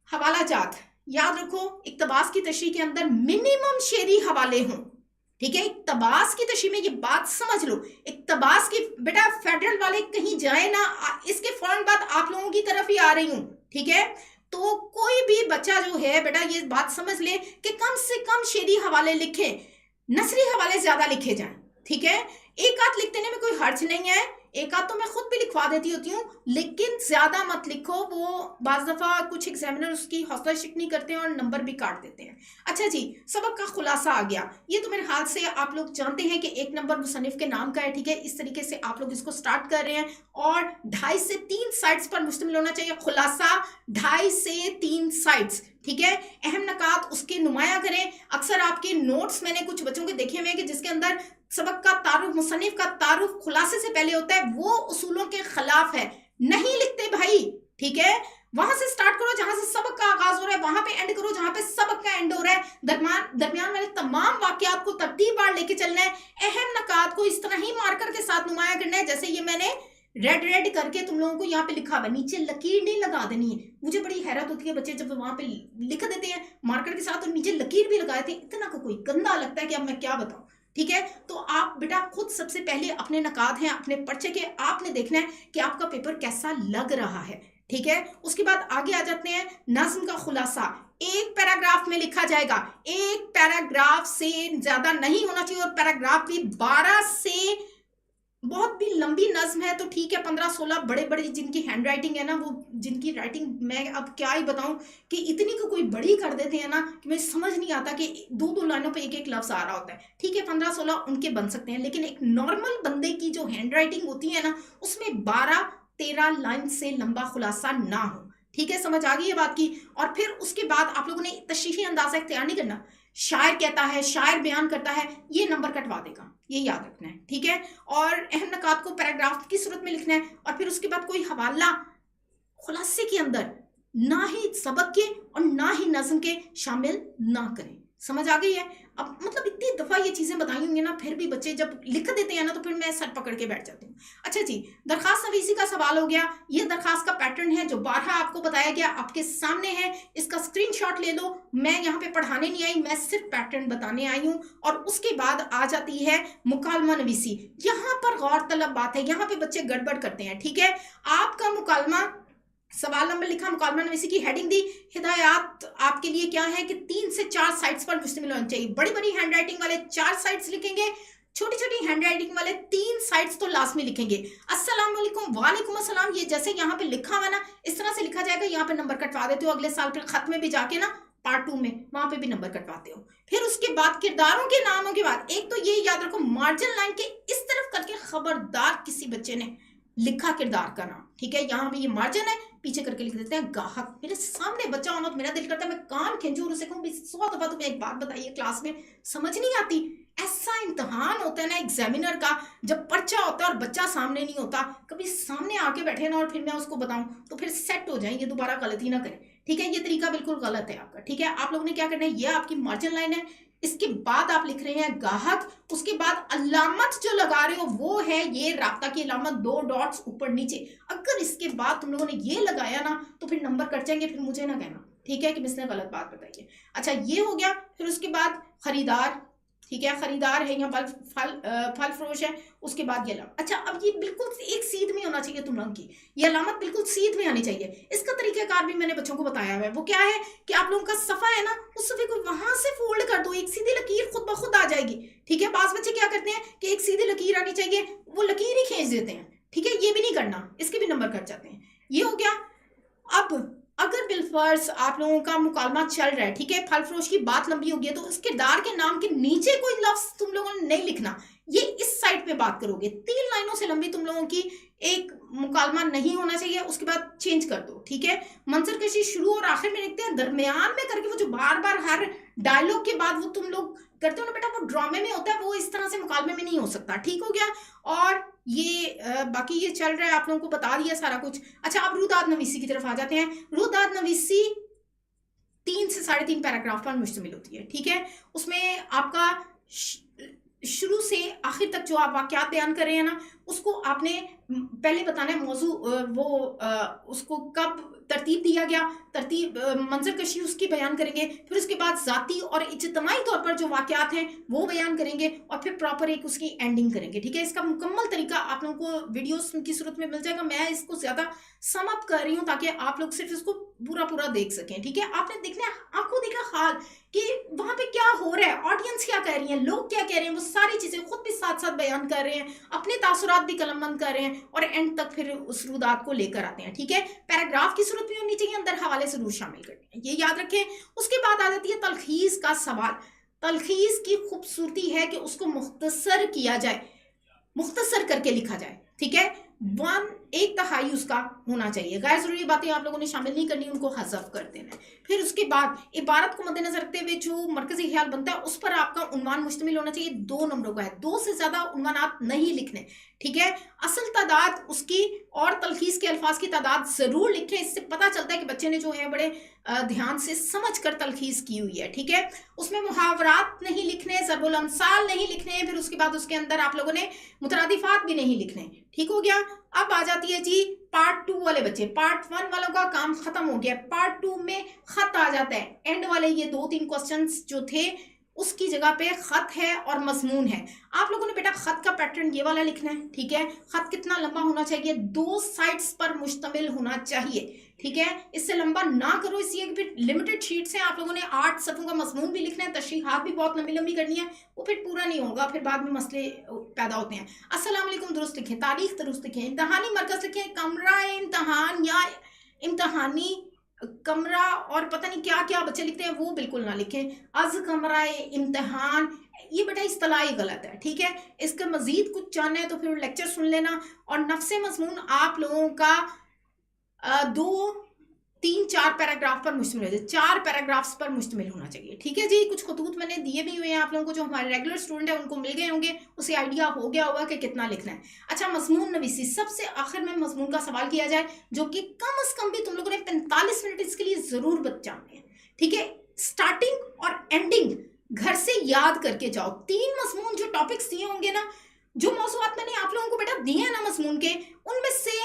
हवाला जात याद रखो, इक्तबास की तशरीह के अंदर मिनिमम शेरी हवाले हों। ठीक है। इक्तबास की तशरीह में ये बात समझ लो, इक्तबास की बेटा फेडरल वाले कहीं जाए ना, इसके फौरन बाद आप लोगों की तरफ ही आ रही हूं, ठीक है। तो कोई भी बच्चा जो है बेटा ये बात समझ ले कि कम से कम शेरी हवाले लिखे, नसरी हवाले ज्यादा लिखे जाएं, ठीक है। एक आध लिख देने में कोई हर्ज नहीं है, एक आध तो मैं खुद भी लिखवा देती होती हूँ, लेकिन ज्यादा मत लिखो, वो बाज दफा कुछ एग्जामिनर उसकी हौसला शिकनी करते हैं और नंबर भी काट देते हैं। अच्छा जी, सबक का खुलासा आ गया। ये तो मेरे हाल से आप लोग जानते हैं कि 1 नंबर मुसन्निफ के नाम का है, ठीक है। इस तरीके से आप लोग इसको स्टार्ट कर रहे हैं और 2.5 से 3 साइड्स पर मुश्तमिल होना चाहिए खुलासा, 2.5 से 3 साइड्स, ठीक है। अहम नकात उसके नुमाया करें। अक्सर आपके नोट्स मैंने कुछ बच्चों के देखे हुए हैं कि जिसके अंदर सबक का तारुफ, मुसन्निफ का तारुफ खुलासे से पहले होता है, वो उसूलों के खिलाफ है, नहीं लिखते भाई, ठीक है। वहां से स्टार्ट करो जहां से सबक का आगाज हो रहा है, वहां पे एंड करो जहां पे सबक का एंड हो रहा है। दरमियान वाले तमाम वाकयात को तरतीबवार लेके चलना है। अहम नकात को इस तरह ही मार्कर के साथ नुमाया करना है जैसे ये मैंने रेड करके तुम लोगों को यहाँ पे लिखा हुआ, नीचे लकीर नहीं लगा देनी है। मुझे बड़ी हैरत होती है बच्चे जब वहां पे लिख देते हैं मार्कर के साथ और नीचे लकीर भी लगाए थे, इतना को कोई गंदा लगता है कि अब मैं क्या बताऊं, ठीक है। तो आप बेटा खुद सबसे पहले अपने नकात हैं अपने पर्चे के, आपने देखना है कि आपका पेपर कैसा लग रहा है, ठीक है। उसके बाद आगे आ जाते हैं, नज्म का खुलासा 1 पैराग्राफ में लिखा जाएगा, 1 पैराग्राफ से ज्यादा नहीं होना चाहिए, और पैराग्राफ भी 12 से, बहुत भी लंबी नज्म है तो ठीक है 15-16, बड़े बड़े जिनकी हैंड राइटिंग है ना, वो जिनकी राइटिंग मैं अब क्या ही बताऊं कि इतनी को कोई बड़ी कर देते हैं ना कि मुझे समझ नहीं आता कि 2-2 लाइनों पे एक लफ्ज आ रहा होता है, ठीक है। 15-16 उनके बन सकते हैं, लेकिन एक नॉर्मल बंदे की जो हैंड राइटिंग होती है ना, उसमें 12-13 लाइन से लंबा खुलासा ना हो, ठीक है। समझ आ गई है बात की। और फिर उसके बाद आप लोगों ने तशरीही अंदाजा इख्तियार नहीं करना, शायर कहता है, शायर बयान करता है, ये नंबर कटवा देगा, ये याद रखना है, ठीक है। और अहम नकात को पैराग्राफ की सूरत में लिखना है, और फिर उसके बाद कोई हवाला खुलासे के अंदर ना ही सबक के और ना ही नज्म के शामिल ना करें। समझ आ गई है? अब मतलब इतनी दफा ये चीजें बताई होंगी ना, फिर भी बच्चे जब लिख देते हैं ना तो फिर मैं सर पकड़ के बैठ जाती हूँ। अच्छा जी, दरखास्त नवीसी का सवाल हो गया। ये दरखास्त का पैटर्न है जो 12 आपको बताया गया, आपके सामने है, इसका स्क्रीनशॉट ले लो। मैं यहाँ पे पढ़ाने नहीं आई, मैं सिर्फ पैटर्न बताने आई हूँ। और उसके बाद आ जाती है मुकालमा नवीसी। यहाँ पर गौर तलब बात है, यहाँ पे बच्चे गड़बड़ करते हैं, ठीक है। आपका मुकालमा, सवाल नंबर लिखा, मुकालमा नवीसी की हेडिंग दी, हिदायत आपके लिए क्या है कि 3 से 4 साइड्स पर मुश्तमिल होनी चाहिए। बड़ी बड़ी हैंड राइटिंग वाले 4 साइड्स लिखेंगे, छोटी छोटी हैंड राइटिंग वाले 3 साइड्स तो लाजमी लिखेंगे। अस्सलाम वालेकुम, वालेकुम अस्सलाम, ये जैसे यहाँ पे लिखा हुआ ना इस तरह से लिखा जाएगा। यहाँ पे नंबर कटवा देते हो, अगले साल फिर खत में भी जाके ना पार्ट 2 में वहां पे भी नंबर कटवाते हो। फिर उसके बाद किरदारों के नामों के बाद एक तो ये याद रखो, मार्जिन लाइन के इस तरफ करके खबरदार किसी बच्चे ने लिखा किरदार का नाम, ठीक है। यहाँ पे ये मार्जिन है, पीछे करके लिख देते हैं गाहक। मेरे सामने बच्चा होना तो मेरा दिल करता है मैं कान खींचूं और उसे कहूं 100 दफा तुम्हें एक बात बताइए क्लास में समझ नहीं आती। ऐसा इम्तहान होता है ना एग्जामिनर का, जब पर्चा होता है और बच्चा सामने नहीं होता, कभी सामने आके बैठे ना और फिर मैं उसको बताऊं तो फिर सेट हो जाए, ये दोबारा गलती ना करें, ठीक है। ये तरीका बिल्कुल गलत है आपका, ठीक है। आप लोगों ने क्या करना है, ये आपकी मार्जिन लाइन है, इसके बाद आप लिख रहे हैं गाहक, उसके बाद अलामत जो लगा रहे हो वो है ये राब्ता की अलामत, 2 डॉट्स ऊपर नीचे। अगर इसके बाद तुम लोगों ने ये लगाया ना तो फिर नंबर कट जाएंगे, फिर मुझे ना कहना, ठीक है, कि किसने गलत बात बताई है। अच्छा, ये हो गया। फिर उसके बाद खरीदार, ठीक है, खरीदार है यहाँ फल फरोश है। उसके बाद ये अलामत, अच्छा अब ये बिल्कुल एक सीध में होना चाहिए तुम लोगों की, ये अलामत बिल्कुल सीध में आनी चाहिए। इसका तरीकाकार भी मैंने बच्चों को बताया हुआ है। वो क्या है कि आप लोगों का सफा है ना, उस सफे को वहां से फोल्ड कर दो, एक सीधी लकीर खुद ब खुद आ जाएगी, ठीक है। बास बच्चे क्या करते हैं कि एक सीधी लकीर आनी चाहिए, वो लकीर ही खींच देते हैं, ठीक है। ये भी नहीं करना, इसके भी नंबर कट जाते हैं। ये हो गया। अब अगर बिलफर्ज आप लोगों का मुकालमा चल रहा है, ठीक है, फल फरोश की बात लंबी होगी तो उस किरदार के नाम के नीचे कोई लफ्ज तुम लोगों ने नहीं लिखना, ये इस साइड पे बात करोगे। 3 लाइनों से लंबी तुम लोगों की एक मुकालमा नहीं होना चाहिए, उसके बाद चेंज कर दो, ठीक है। मंजर कशी शुरू और आखिर में लिखते हैं, दरमियान में करके वो जो बार बार हर डायलॉग के बाद वो तुम लोग करते हो ना बेटा, वो ड्रामे में होता है, वो इस तरह से मुकालमे में नहीं हो सकता, ठीक हो गया। और ये बाकी ये चल रहा है, आप लोगों को बता दिया सारा कुछ। अच्छा, अब रुदाद नवीसी की तरफ आ जाते हैं। रुदाद नवीसी 3 से 3.5 पैराग्राफ पर मुश्तमिल होती है, ठीक है। उसमें आपका शुरू से आखिर तक जो आप वाकयात बयान कर रहे हैं ना, उसको आपने पहले बताना है मौजू उसको कब तरतीब दिया गया, तरतीब मंजर कशी उसकी बयान करेंगे, फिर उसके बाद ज़ाती और इज्तिमाई तौर पर जो वाक़यात हैं वो बयान करेंगे, और फिर प्रॉपर एक उसकी एंडिंग करेंगे। ठीक है, इसका मुकम्मल तरीका आप लोगों को वीडियोस की सूरत में मिल जाएगा। मैं इसको ज़्यादा सम अप कर रही हूँ ताकि आप लोग सिर्फ इसको पूरा देख सकें। ठीक है, आपने देखना है, आंखों देखा हाल कि वहां पे क्या हो रहा है, ऑडियंस क्या कह रही है, लोग क्या कह रहे हैं, वो सारी चीजें खुद भी साथ साथ बयान कर रहे हैं, अपने तासुरात भी कलमबंद कर रहे हैं, और एंड तक फिर उस रुदात को लेकर आते हैं। ठीक है, पैराग्राफ की सूरत भी होनी चाहिए, अंदर हवाले जरूर शामिल करनी है, ये याद रखें। उसके बाद आ जाती है तलखीस का सवाल। तलखीस की खूबसूरती है कि उसको मुख्तसर किया जाए, मुख्तसर करके लिखा जाए। ठीक है, 1/3 उसका होना चाहिए। गैर जरूरी बातें आप लोगों ने शामिल नहीं करनी, उनको हज़फ कर देना है। फिर उसके बाद इबारत को मद्देनजर रखते हुए जो मरकजी ख्याल बनता है उस पर आपका उन्वान मुश्तमिल होना चाहिए। 2 नंबरों का है, 2 से ज्यादा उन्वानात नहीं लिखने। ठीक है, असल तादाद उसकी और तलखीस के अल्फाज की तादाद जरूर लिखें, इससे पता चलता है कि बच्चे ने जो है बड़े ध्यान से समझ कर तलखीस की हुई है। ठीक है, उसमें मुहावरात नहीं लिखने, ज़रबुल अमसाल नहीं लिखने, फिर उसके बाद उसके अंदर आप लोगों ने मुतरादिफात भी नहीं लिखने। ठीक हो गया। अब आ जाती है जी पार्ट 2 वाले बच्चे। पार्ट 1 वालों का काम खत्म हो गया, पार्ट 2 में खत आ जाता है। एंड वाले ये 2-3 क्वेश्चंस जो थे उसकी जगह पे खत है और मजमून है। आप लोगों ने बेटा खत का पैटर्न ये वाला लिखना है। ठीक है, खत कितना लंबा होना चाहिए, 2 साइड्स पर मुश्तमिल होना चाहिए। ठीक है, इससे लंबा ना करो, इसलिए कि फिर लिमिटेड शीट्स हैं, आप लोगों ने 8 सफ़ों का मजमून भी लिखना है, तशरीहात भी बहुत लंबी लंबी करनी है, वो फिर पूरा नहीं होगा, फिर बाद में मसले पैदा होते हैं। अस्सलाम वालेकुम दुरुस्त लिखें, तारीख दुरुस्त लिखें, इम्तहानी मरकज लिखें, कमरा इम्तहान या इम्तहानी कमरा, और पता नहीं क्या क्या बच्चे लिखते हैं वो बिल्कुल ना लिखें। अज कमरा इम्तहान, ये बेटा इस्तलाही गलत है। ठीक है, इसका मजीद कुछ जानना है तो फिर लेक्चर सुन लेना। और नफ्से मजमून आप लोगों का 2-3-4 पैराग्राफ पर मुश्तमिल है, 4 पैराग्राफ्स पर मुश्तमिल होना चाहिए। ठीक है जी, कुछ खतूत मैंने दिए भी हुए हैं आप लोगों को, जो हमारे रेगुलर स्टूडेंट है उनको मिल गए होंगे, उसे आइडिया हो गया होगा कि कितना लिखना है। अच्छा, मजमून नवीसी, सबसे आखिर में मजमून का सवाल किया जाए, जो कि कम अज कम भी तुम लोगों ने 45 मिनट इसके लिए जरूर बचाने हैं। ठीक है, स्टार्टिंग और एंडिंग घर से याद करके जाओ। 3 मजमून जो टॉपिक्स दिए होंगे ना, जो मौज़ूआत मैंने आप लोगों को बेटा दिए हैं ना मजमून के, उनमें से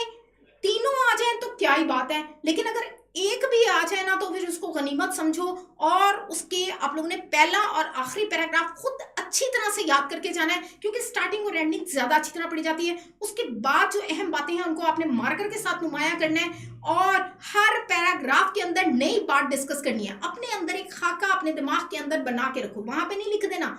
तीनों आ जाए तो क्या ही बात है, लेकिन अगर एक भी आ जाए ना तो फिर उसको गनीमत समझो, और उसके आप लोगों ने पहला और आखिरी पैराग्राफ खुद अच्छी तरह से याद करके जाना है, क्योंकि स्टार्टिंग और एंडिंग ज्यादा अच्छी तरह पढ़ी जाती है। उसके बाद जो अहम बातें हैं उनको आपने मार्कर के साथ नुमाया करना है, और हर पैराग्राफ के अंदर नई बात डिस्कस करनी है। अपने अंदर एक खाका अपने दिमाग के अंदर बना के रखो, वहां पे नहीं लिख देना,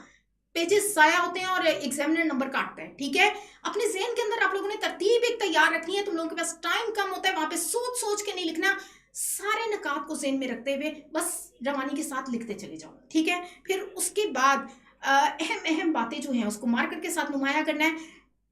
पेजेस ज़ाया होते हैं और एग्जामिनर नंबर काटता है। ठीक है, अपने जहन के अंदर आप लोगों ने तरतीब एक तैयार रखनी है। तुम लोगों के पास टाइम कम होता है, वहां पे सोच सोच के नहीं लिखना, सारे नकात को जहन में रखते हुए बस रवानी के साथ लिखते चले जाओ। ठीक है, फिर उसके बाद अहम बातें जो हैं उसको मार्कर के साथ नुमाया करना है।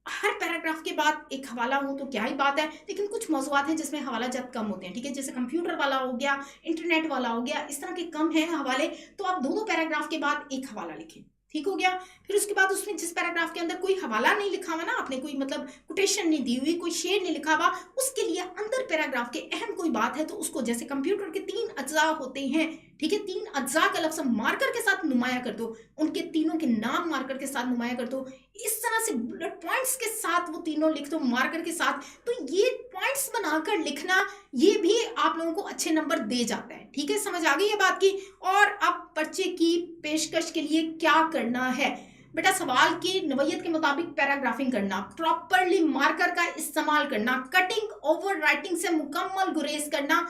हर पैराग्राफ के बाद एक हवाला हो तो क्या ही बात है, लेकिन कुछ मौज़ूआत हैं जिसमें हवाला जब कम होते हैं। ठीक है, जैसे कंप्यूटर वाला हो गया, इंटरनेट वाला हो गया, इस तरह के कम हैं हवाले, तो आप 2-2 पैराग्राफ के बाद एक हवाला लिखें। ठीक हो गया। फिर उसके बाद उसमें जिस पैराग्राफ के अंदर कोई हवाला नहीं लिखा हुआ ना, आपने कोई मतलब कोटेशन नहीं दी हुई, कोई शेर नहीं लिखा हुआ, उसके लिए अंदर पैराग्राफ के अहम कोई बात है तो उसको, जैसे कंप्यूटर के 3 अज्जा होते हैं, ठीक है, 3 अज्जा का लफ्ज़ मार्कर के साथ नुमाया कर दो, उनके तीनों के नाम मार्कर के साथ नुमाया कर दो, इस तरह से बुलेट पॉइंट्स के साथ वो तीनों लिख दो मार्कर के साथ। तो ये पॉइंट्स बनाकर लिखना, ये भी आप लोगों को अच्छे नंबर दे जाता है। ठीक है, समझ आ गई ये बात की। और अब पर्चे की पेशकश के लिए क्या करना है बेटा, सवाल की नवैयत के मुताबिक पैराग्राफिंग करना, प्रॉपरली मार्कर का इस्तेमाल करना, कटिंग ओवर राइटिंग से मुकम्मल गुरेज करना,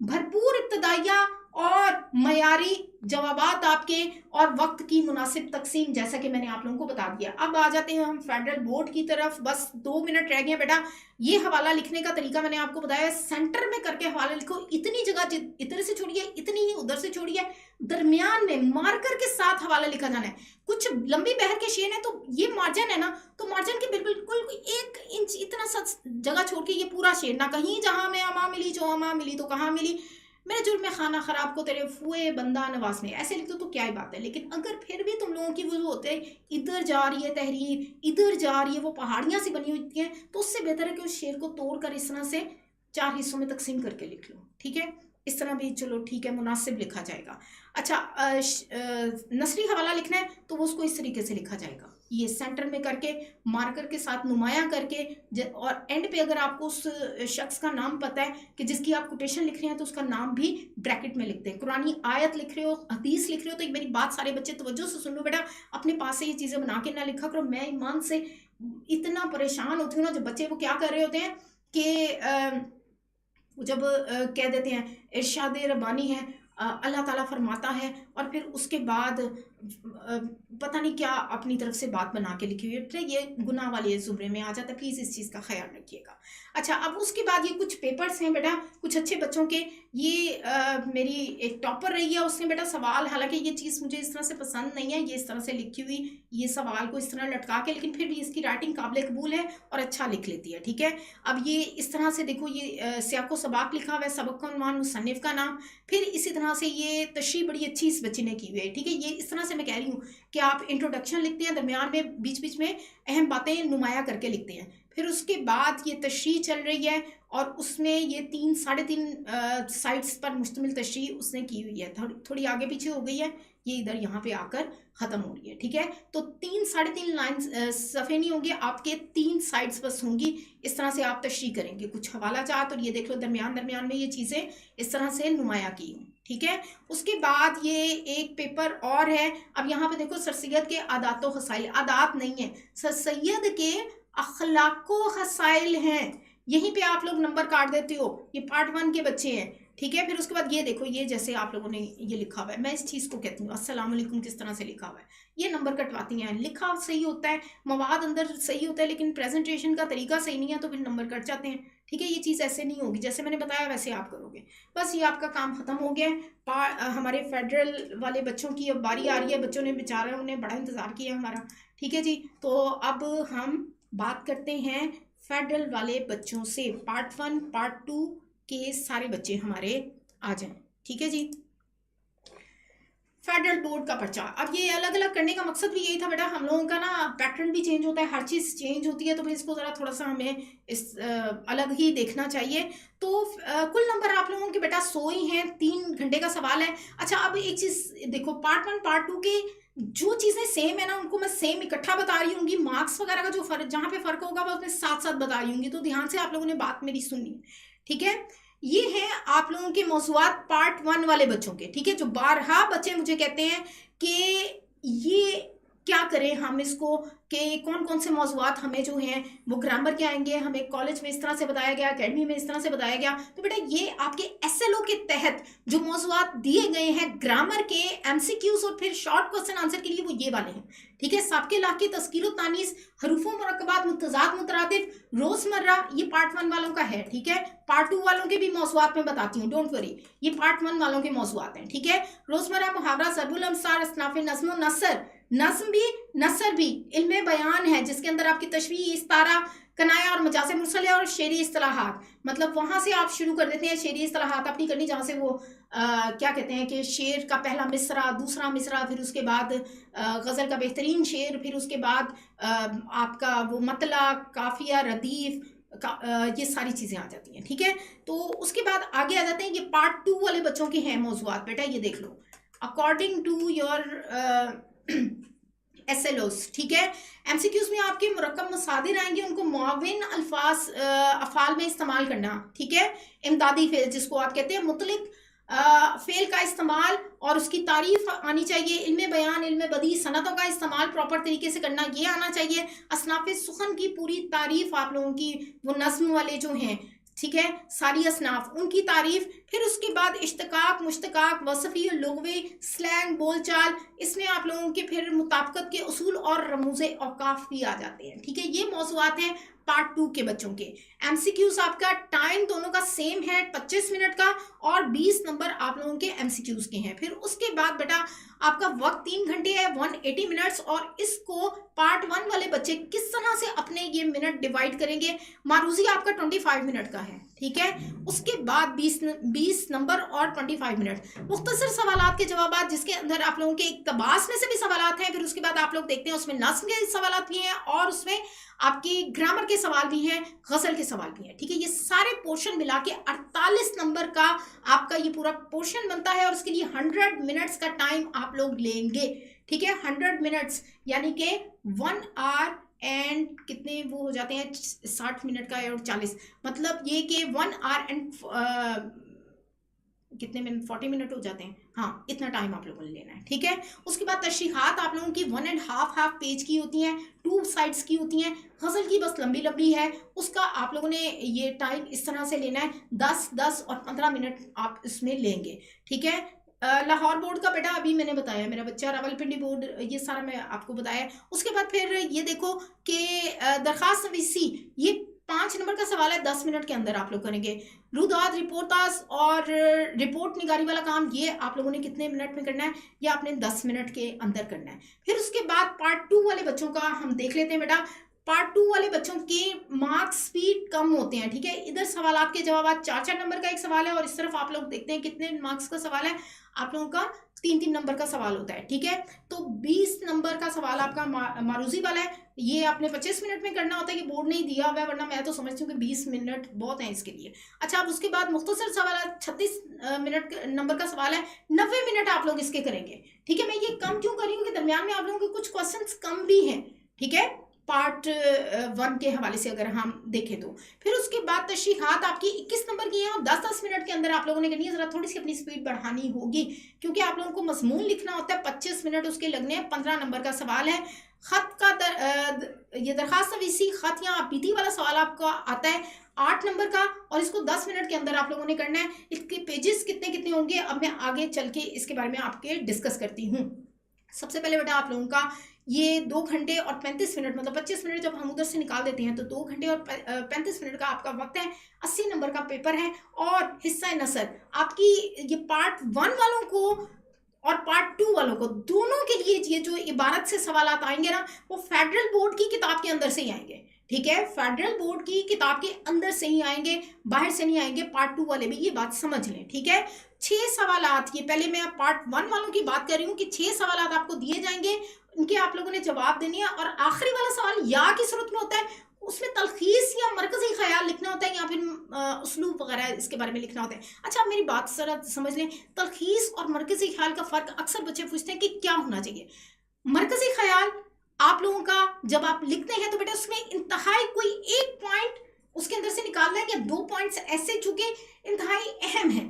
भरपूर इब्तदाइया और मयारी जवाबात आपके, और वक्त की मुनासिब तकसीम, जैसा कि मैंने आप लोगों को बता दिया। अब आ जाते हैं हम फेडरल बोर्ड की तरफ, बस 2 मिनट रह गए बेटा। ये हवाला लिखने का तरीका मैंने आपको बताया, सेंटर में करके हवाला लिखो, इतनी जगह इधर से छोड़िए, इतनी ही उधर से छोड़िए, दरमियान में मार्कर के साथ हवाला लिखा जाना है। कुछ लंबी बहर के शेर है तो ये मार्जिन है ना, तो मार्जिन के बिल्कुल 1 इंच इतना सा जगह छोड़ के ये पूरा शेर ना, कहीं जहां में अमा मिली जो अमा मिली तो कहाँ मिली, मेरे जुर्म में खाना खराब को तेरे फुए बंदा नवाज में, ऐसे लिख दो तो क्या ही बात है। लेकिन अगर फिर भी तुम लोगों की वो होते हैं इधर जा रही है तहरीर, इधर जा रही है, वो पहाड़ियाँ सी बनी हुई हैं, तो उससे बेहतर है कि उस शेर को तोड़कर इस तरह से 4 हिस्सों में तकसीम करके लिख लो। ठीक है, इस तरह भी चलो ठीक है, मुनासिब लिखा जाएगा। अच्छा, नसरी हवाला लिखना है तो वो उसको इस तरीके से लिखा जाएगा। ये सेंटर में करके मार्कर के साथ नुमाया करके, और एंड पे अगर आपको उस शख्स का नाम पता है कि जिसकी आप कोटेशन लिख रहे हैं तो उसका नाम भी ब्रैकेट में लिखते हैं। कुरानी आयत लिख रहे हो, हदीस लिख रहे हो, तो एक मेरी बात सारे बच्चे तवज्जो से सुन लो बेटा, अपने पास से ये चीज़ें बना के ना लिखा करो। मैं ईमान से इतना परेशान होती हूँ ना जब बच्चे वो क्या कर रहे होते हैं कि जब कह देते हैं इरशाद रब्बानी है, अल्लाह ताला फरमाता है, और फिर उसके बाद पता नहीं क्या अपनी तरफ से बात बना के लिखी हुई है, फिर ये गुनाह वाले ज़ुमरे में आ जाता है। प्लीज़ इस चीज़ का ख्याल रखिएगा। अच्छा, अब उसके बाद ये कुछ पेपर्स हैं बेटा, कुछ अच्छे बच्चों के। ये मेरी एक टॉपर रही है, उसने बेटा सवाल, हालांकि ये चीज़ मुझे इस तरह से पसंद नहीं है, ये इस तरह से लिखी हुई, ये सवाल को इस तरह लटका के, लेकिन फिर भी इसकी राइटिंग काबिल कबूल है और अच्छा लिख लेती है, ठीक है। अब ये इस तरह से देखो, ये सियाको सबाक लिखा हुआ है, सबक का उन्वान, मुसन्निफ का नाम, फिर इसी तरह से ये तशरीह बड़ी अच्छी इस बच्चे ने की हुई है, ठीक है। ये इस तरह से मैं कह रही हूँ कि आप इंट्रोडक्शन लिखते हैं, दरमियान में बीच बीच में अहम बातें नुमाया करके लिखते हैं, फिर उसके बाद ये तशरीह चल रही है और उसमें ये 3-3.5 साइड्स पर मुश्तमिल तशरीह उसने की हुई है, थोड़ी आगे पीछे हो गई है, ये इधर यहाँ पे आकर ख़त्म हो रही है, ठीक है। तो 3-3.5 लाइन सफ़े नहीं होंगे आपके, 3 साइड्स बस होंगी। इस तरह से आप तशरीह करेंगे, कुछ हवाला चाहत, और ये देख लो दरमियान में ये चीज़ें इस तरह से नुमाया की हूँ, ठीक है। उसके बाद ये एक पेपर और है। अब यहाँ पे देखो सर सैयद के आदात व हसाइल, आदात नहीं है, सर सैयद के अखलाको हसाइल हैं, यहीं पे आप लोग नंबर काट देते हो। ये पार्ट 1 के बच्चे हैं, ठीक है। फिर उसके बाद ये देखो, ये जैसे आप लोगों ने ये लिखा हुआ है, मैं इस चीज़ को कहती हूँ अस्सलाम वालेकुम किस तरह से लिखा हुआ है, ये नंबर कटवाती हैं। लिखा सही होता है, मवाद अंदर सही होता है, लेकिन प्रेजेंटेशन का तरीका सही नहीं है तो फिर नंबर कट जाते हैं, ठीक है। ये चीज़ ऐसे नहीं होगी, जैसे मैंने बताया वैसे आप करोगे। बस ये आपका काम ख़त्म हो गया। हमारे फेडरल वाले बच्चों की अब बारी आ रही है, बच्चों ने बेचारा उन्हें बड़ा इंतज़ार किया हमारा, ठीक है जी। तो अब हम बात करते हैं फेडरल वाले बच्चों से। पार्ट 1 पार्ट 2 के सारे बच्चे हमारे आ जाएं, ठीक है जी। फेडरल बोर्ड का पर्चा, अब ये अलग अलग करने का मकसद भी यही था बेटा, हम लोगों का ना पैटर्न भी चेंज होता है, हर चीज़ चेंज होती है, तो फिर इसको ज़रा थोड़ा सा हमें इस अलग ही देखना चाहिए। तो कुल नंबर आप लोगों के बेटा 100 ही हैं, 3 घंटे का सवाल है। अच्छा, अब एक चीज़ देखो, पार्ट 1 पार्ट 2 के जो चीज़ें सेम है ना उनको मैं सेम इकट्ठा बता रही हूँगी, मार्क्स वगैरह का जो फर्क, जहाँ पे फ़र्क होगा मैं उसमें साथ साथ बता रही हूँगी, तो ध्यान से आप लोगों ने बात मेरी सुननी, ठीक है। ये है आप लोगों के मौज़ूआत पार्ट 1 वाले बच्चों के, ठीक है। जो बारहा बच्चे मुझे कहते हैं कि ये क्या करें हम इसको, कि कौन कौन से मौज़ूआत हमें जो हैं वो ग्रामर के आएंगे, हमें कॉलेज में इस तरह से बताया गया, एकेडमी में इस तरह से बताया गया। तो बेटा ये आपके SLO के तहत जो मौज़ूआत दिए गए हैं ग्रामर के, MCQs और फिर शॉर्ट क्वेश्चन आंसर के लिए, वो ये वाले हैं, ठीक है। साबके लाक़ी, तस्कीर व तानीस, हरूफ़ो मुरक्कबात, मुतज़ाद मुतरादिफ, रोज़मर्रा, ये पार्ट 1 वालों का है, ठीक है। पार्ट 2 वालों के भी मौज़ूआत में बताती हूँ, डोंट वरी, ये पार्ट 1 वालों के मौज़ूआत हैं, ठीक है। रोज़मर्रा, मुहावरा, ज़रबुल अमसाल, असनाफ़े नज़्म व नसर, नज़्म भी नसर भी इल्मे बयान है, जिसके अंदर आपकी तशबीह, इस्तारा, कनाया और मजाज़ मुरसल और शेरी इस्तिलाहात, मतलब वहाँ से आप शुरू कर देते हैं। शेरी इस्तिलाहात अपनी करनी जहाँ से वो क्या कहते हैं कि शेर का पहला मिसरा, दूसरा मिसरा, फिर उसके बाद गज़ल का बेहतरीन शेर, फिर उसके बाद आपका वो मतला, काफिया, रदीफ ये सारी चीज़ें आ जाती हैं, ठीक है। तो उसके बाद आगे आ जाते हैं, ये पार्ट 2 वाले बच्चों के हैं मौज़ूआत, बेटा ये देख लो, अकॉर्डिंग टू योर SLOs, ठीक है। MCQs में आपके मुरक्कब मसादिर आएंगे, उनको मुआविन अल्फाज अफ़ाल में इस्तेमाल करना, ठीक है। इमदादी फेल जिसको आप कहते हैं, मुतलिक फेल का इस्तेमाल और उसकी तारीफ आनी चाहिए। इल्मे बयान, इल्मे बदी, सनतों का इस्तेमाल प्रॉपर तरीके से करना, ये आना चाहिए। असनाफ़े सुखन की पूरी तारीफ आप लोगों की, वो नज़्म वाले जो हैं, ठीक है, सारी असनाफ उनकी तारीफ। फिर उसके बाद इश्तिकाक, मुश्तकाक, वसफ़ी, लुग़वी, स्लैंग, बोलचाल, इसमें आप लोगों के फिर मुताबिकत के उसूल और रमूज़े औकाफ भी आ जाते हैं, ठीक है। ये मौज़ूआत हैं पार्ट 2 के बच्चों के। MCQs आपका टाइम दोनों का सेम है, 25 मिनट का, और 20 नंबर आप लोगों के MCQs के हैं। फिर उसके बाद बेटा आपका वक्त 3 घंटे है, 180 मिनट्स, और इसको पार्ट 1 वाले बच्चे किस तरह से अपने ये मिनट डिवाइड करेंगे। मारूजी आपका 25 मिनट का है, ठीक है। उसके बाद 20 नंबर और 25 मिनट मुख्तसर सवालात के जवाब, जिसके अंदर आप लोगों के इक़्तिबास में से भी सवालात हैं। फिर उसके बाद आप लोग देखते हैं उसमें नस्म के सवालात भी हैं और उसमें आपकी ग्रामर के सवाल भी हैं, गज़ल के सवाल भी हैं, ठीक है। ये सारे पोर्शन मिला के 48 नंबर का आपका ये पूरा पोर्शन बनता है, और उसके लिए 100 मिनट्स का टाइम आप लोग लेंगे, ठीक है। 100 मिनट्स यानी कि 1 आवर एंड कितने वो हो जाते हैं 60 मिनट का और 40, मतलब ये कि 1 आवर एंड कितने मिनट 40 मिनट हो जाते हैं। हाँ, इतना टाइम आप लोगों ने लेना है, ठीक है। उसके बाद तशरीहात आप लोगों की 1.5 पेज की होती हैं, 2 साइड्स की होती हैं। गज़ल की बस लंबी लंबी है, उसका आप लोगों ने ये टाइम इस तरह से लेना है, 10 10 और 15 मिनट आप इसमें लेंगे, ठीक है। लाहौर बोर्ड का बेटा अभी मैंने बताया, मेरा बच्चा रावलपिंडी बोर्ड, ये सारा मैं आपको बताया। उसके बाद फिर ये देखो कि दरखास्त नवीसी, ये 5 नंबर का सवाल है, 10 मिनट के अंदर आप लोग करेंगे। रुदाद रिपोर्टास और रिपोर्ट निगारी वाला काम, ये आप लोगों ने कितने मिनट में करना है, ये आपने 10 मिनट के अंदर करना है। फिर उसके बाद पार्ट 2 वाले बच्चों का हम देख लेते हैं बेटा। पार्ट 2 वाले बच्चों के मार्क्स भी कम होते हैं, ठीक है। इधर सवाल आपके जवाब 4 नंबर का एक सवाल है, और इस तरफ आप लोग देखते हैं कितने मार्क्स का सवाल है, आप लोगों का 3 नंबर का सवाल होता है, ठीक है। तो 20 नंबर का सवाल आपका मारूजी वाला है, ये आपने 25 मिनट में करना होता है, ये बोर्ड नहीं दिया हुआ है, वरना मैं तो समझती हूँ कि 20 मिनट बहुत है इसके लिए। अच्छा, अब उसके बाद मुख्तसर सवाल है, 36 मिनट नंबर का सवाल है, 90 मिनट आप लोग इसके करेंगे, ठीक है। मैं ये कम क्यों कर रही हूँ कि दरमियान में आप लोगों के कुछ क्वेश्चन कम भी हैं, ठीक है, पार्ट 1 के हवाले से अगर हम देखें तो। फिर उसके बाद तशरीहात आपकी 21 नंबर की हैं, और 10-10 मिनट के अंदर आप लोगों ने करनी है। ज़रा थोड़ी सी अपनी स्पीड बढ़ानी होगी, क्योंकि आप लोगों को मजमून लिखना होता है, 25 मिनट उसके लगने हैं। 15 नंबर का सवाल है, खत का ये दरखास्त नवीसी खत या बीती वाला सवाल आपका आता है 8 नंबर का, और इसको 10 मिनट के अंदर आप लोगों ने करना है। इसके पेजेस कितने कितने होंगे, अब मैं आगे चल के इसके बारे में आपके डिस्कस करती हूँ। सबसे पहले बेटा आप लोगों का ये 2 घंटे और 35 मिनट, मतलब 25 मिनट जब हम उधर से निकाल देते हैं तो 2 घंटे और 35 मिनट का आपका वक्त है। 80 नंबर का पेपर है, और हिस्सा नसर आपकी ये पार्ट 1 वालों को और पार्ट 2 वालों को, दोनों के लिए ये जो इबारत से सवालात आएंगे ना, वो फेडरल बोर्ड की किताब के अंदर से ही आएंगे, ठीक है। फेडरल बोर्ड की किताब के अंदर से ही आएंगे, बाहर से नहीं आएंगे। पार्ट 2 वाले भी ये बात समझ लें, ठीक है। 6 सवालात, ये पहले मैं पार्ट 1 वालों की बात कर रही हूँ कि 6 सवालात आपको दिए जाएंगे, उनके आप लोगों ने जवाब देने हैं। और आखिरी वाला सवाल या की सूरत में होता है, उसमें तलखीस या मरकजी ख्याल लिखना होता है, या फिर उसलूब वगैरह इसके बारे में लिखना होता है। अच्छा, आप मेरी बात जरा समझ लें, तलखीस और मरकजी ख्याल का फ़र्क अक्सर बच्चे पूछते हैं कि क्या होना चाहिए। मरकजी ख्याल आप लोगों का जब आप लिखते हैं तो बेटा उसमें इंतहाई कोई एक पॉइंट उसके अंदर से निकालना है, या 2 पॉइंट्स ऐसे चूंकि इंतहाई अहम है,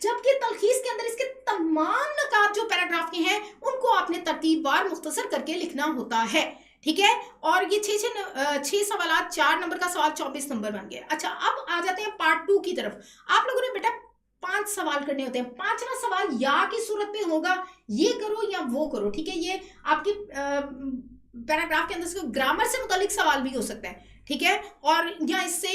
जबकि तलखीस के अंदर इसके तमाम नकात जो पैराग्राफ के हैं उनको आपने तरतीबवार मुख्तसर करके लिखना होता है, ठीक है। और ये 6 सवाल, 4 नंबर का सवाल 24 नंबर बन गया। अच्छा, अब आ जाते हैं पार्ट 2 की तरफ। आप लोगों ने बेटा 5 सवाल करने होते हैं। 5वां सवाल या की सूरत में होगा, ये करो या वो करो, ठीक है। ये आपकी पैराग्राफ के अंदर से ग्रामर से मुतालिक सवाल भी हो सकता है, ठीक है। और या इससे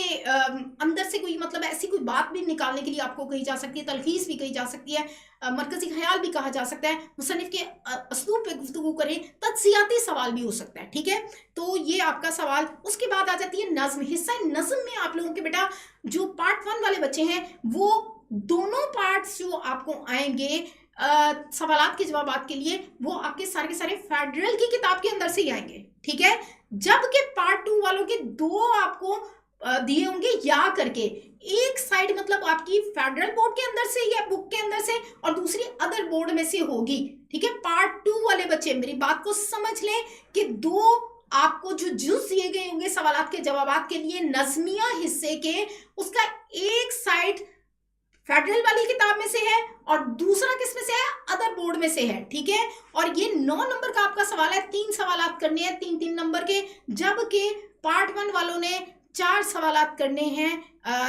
अंदर से कोई मतलब ऐसी कोई बात भी निकालने के लिए आपको कही जा सकती है, तलखीस भी कही जा सकती है, मरकजी ख्याल भी कहा जा सकता है, मुसन्निफ के असलूब पे गुफ्तगू करें, तज्जियाती सवाल भी हो सकता है, ठीक है। तो ये आपका सवाल। उसके बाद आ जाती है नज्म। हिस्सा नज्म में आप लोगों के बेटा जो पार्ट 1 वाले बच्चे हैं, वो दोनों पार्ट्स जो आपको आएंगे सवालात के जवाबात के लिए, वो आपके सारे के सारे फेडरल की किताब के अंदर से ही आएंगे, ठीक है। जबकि पार्ट 2 वालों के 2 आपको दिए होंगे या करके, एक साइड मतलब आपकी फेडरल बोर्ड के अंदर से या बुक के अंदर से, और दूसरी अदर बोर्ड में से होगी, ठीक है। पार्ट 2 वाले बच्चे मेरी बात को समझ लें कि 2 आपको जो जुज दिए गए होंगे सवालात के जवाबात के लिए नज़मिया हिस्से के, उसका एक साइड फेडरल वाली किताब में से है और दूसरा किस में से है, अदर बोर्ड में से है, ठीक है। और ये 9 नंबर का आपका सवाल है, 3 सवालात करने हैं 3-3 नंबर के, जबकि पार्ट 1 वालों ने 4 सवालात करने हैं,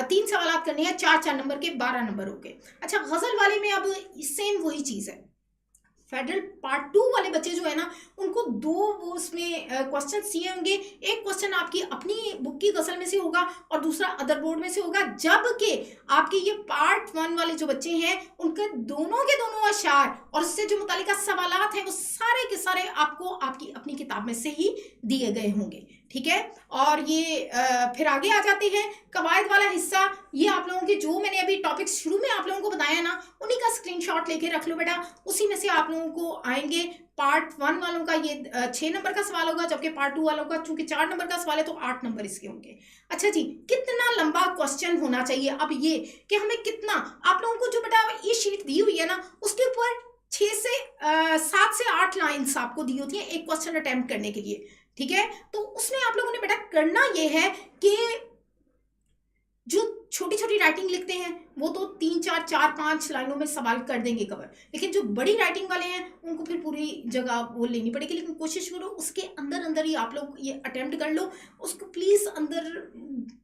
3 सवालात करने हैं 4-4 नंबर के, 12 नंबर हो गए। अच्छा, गजल वाले में अब सेम वही चीज है। फेडरल पार्ट 2 वाले बच्चे जो है ना, उनको 2 वो उसमें क्वेश्चन दिए होंगे। एक क्वेश्चन आपकी अपनी बुक की गजल में से होगा और दूसरा अदर बोर्ड में से होगा, जबकि आपके ये पार्ट 1 वाले जो बच्चे हैं उनके दोनों के दोनों अशार और उससे जो मुतालिका सवालात हैं वो सारे के सारे आपको आपकी अपनी किताब में से ही दिए गए होंगे, ठीक है। और ये फिर आगे आ जाते हैं कवायद वाला हिस्सा। ये आप लोगों के जो मैंने अभी टॉपिक शुरू में आप लोगों को बताया ना, उन्हीं का स्क्रीनशॉट लेके रख लो बेटा, उसी में से आप लोगों को आएंगे। पार्ट 1 वालों का ये 6 नंबर का सवाल होगा, जबकि पार्ट 2 वालों का चूंकि 4 नंबर का सवाल है तो 8 नंबर इसके होंगे। अच्छा जी, कितना लंबा क्वेश्चन होना चाहिए, अब ये कि हमें कितना, आप लोगों को जो बेटा ये शीट दी हुई है ना, उसके ऊपर 7 से 8 लाइन्स आपको दी होती है एक क्वेश्चन अटेम्प्ट करने के लिए, ठीक है। तो उसमें आप लोगों ने बेटा करना ये है कि जो छोटी छोटी राइटिंग लिखते हैं वो तो 3-4-5 लाइनों में सवाल कर देंगे कवर, लेकिन जो बड़ी राइटिंग वाले हैं उनको फिर पूरी जगह वो लेनी पड़ेगी। लेकिन कोशिश करो उसके अंदर अंदर ही आप लोग ये अटेम्प्ट कर लो, उसको प्लीज अंदर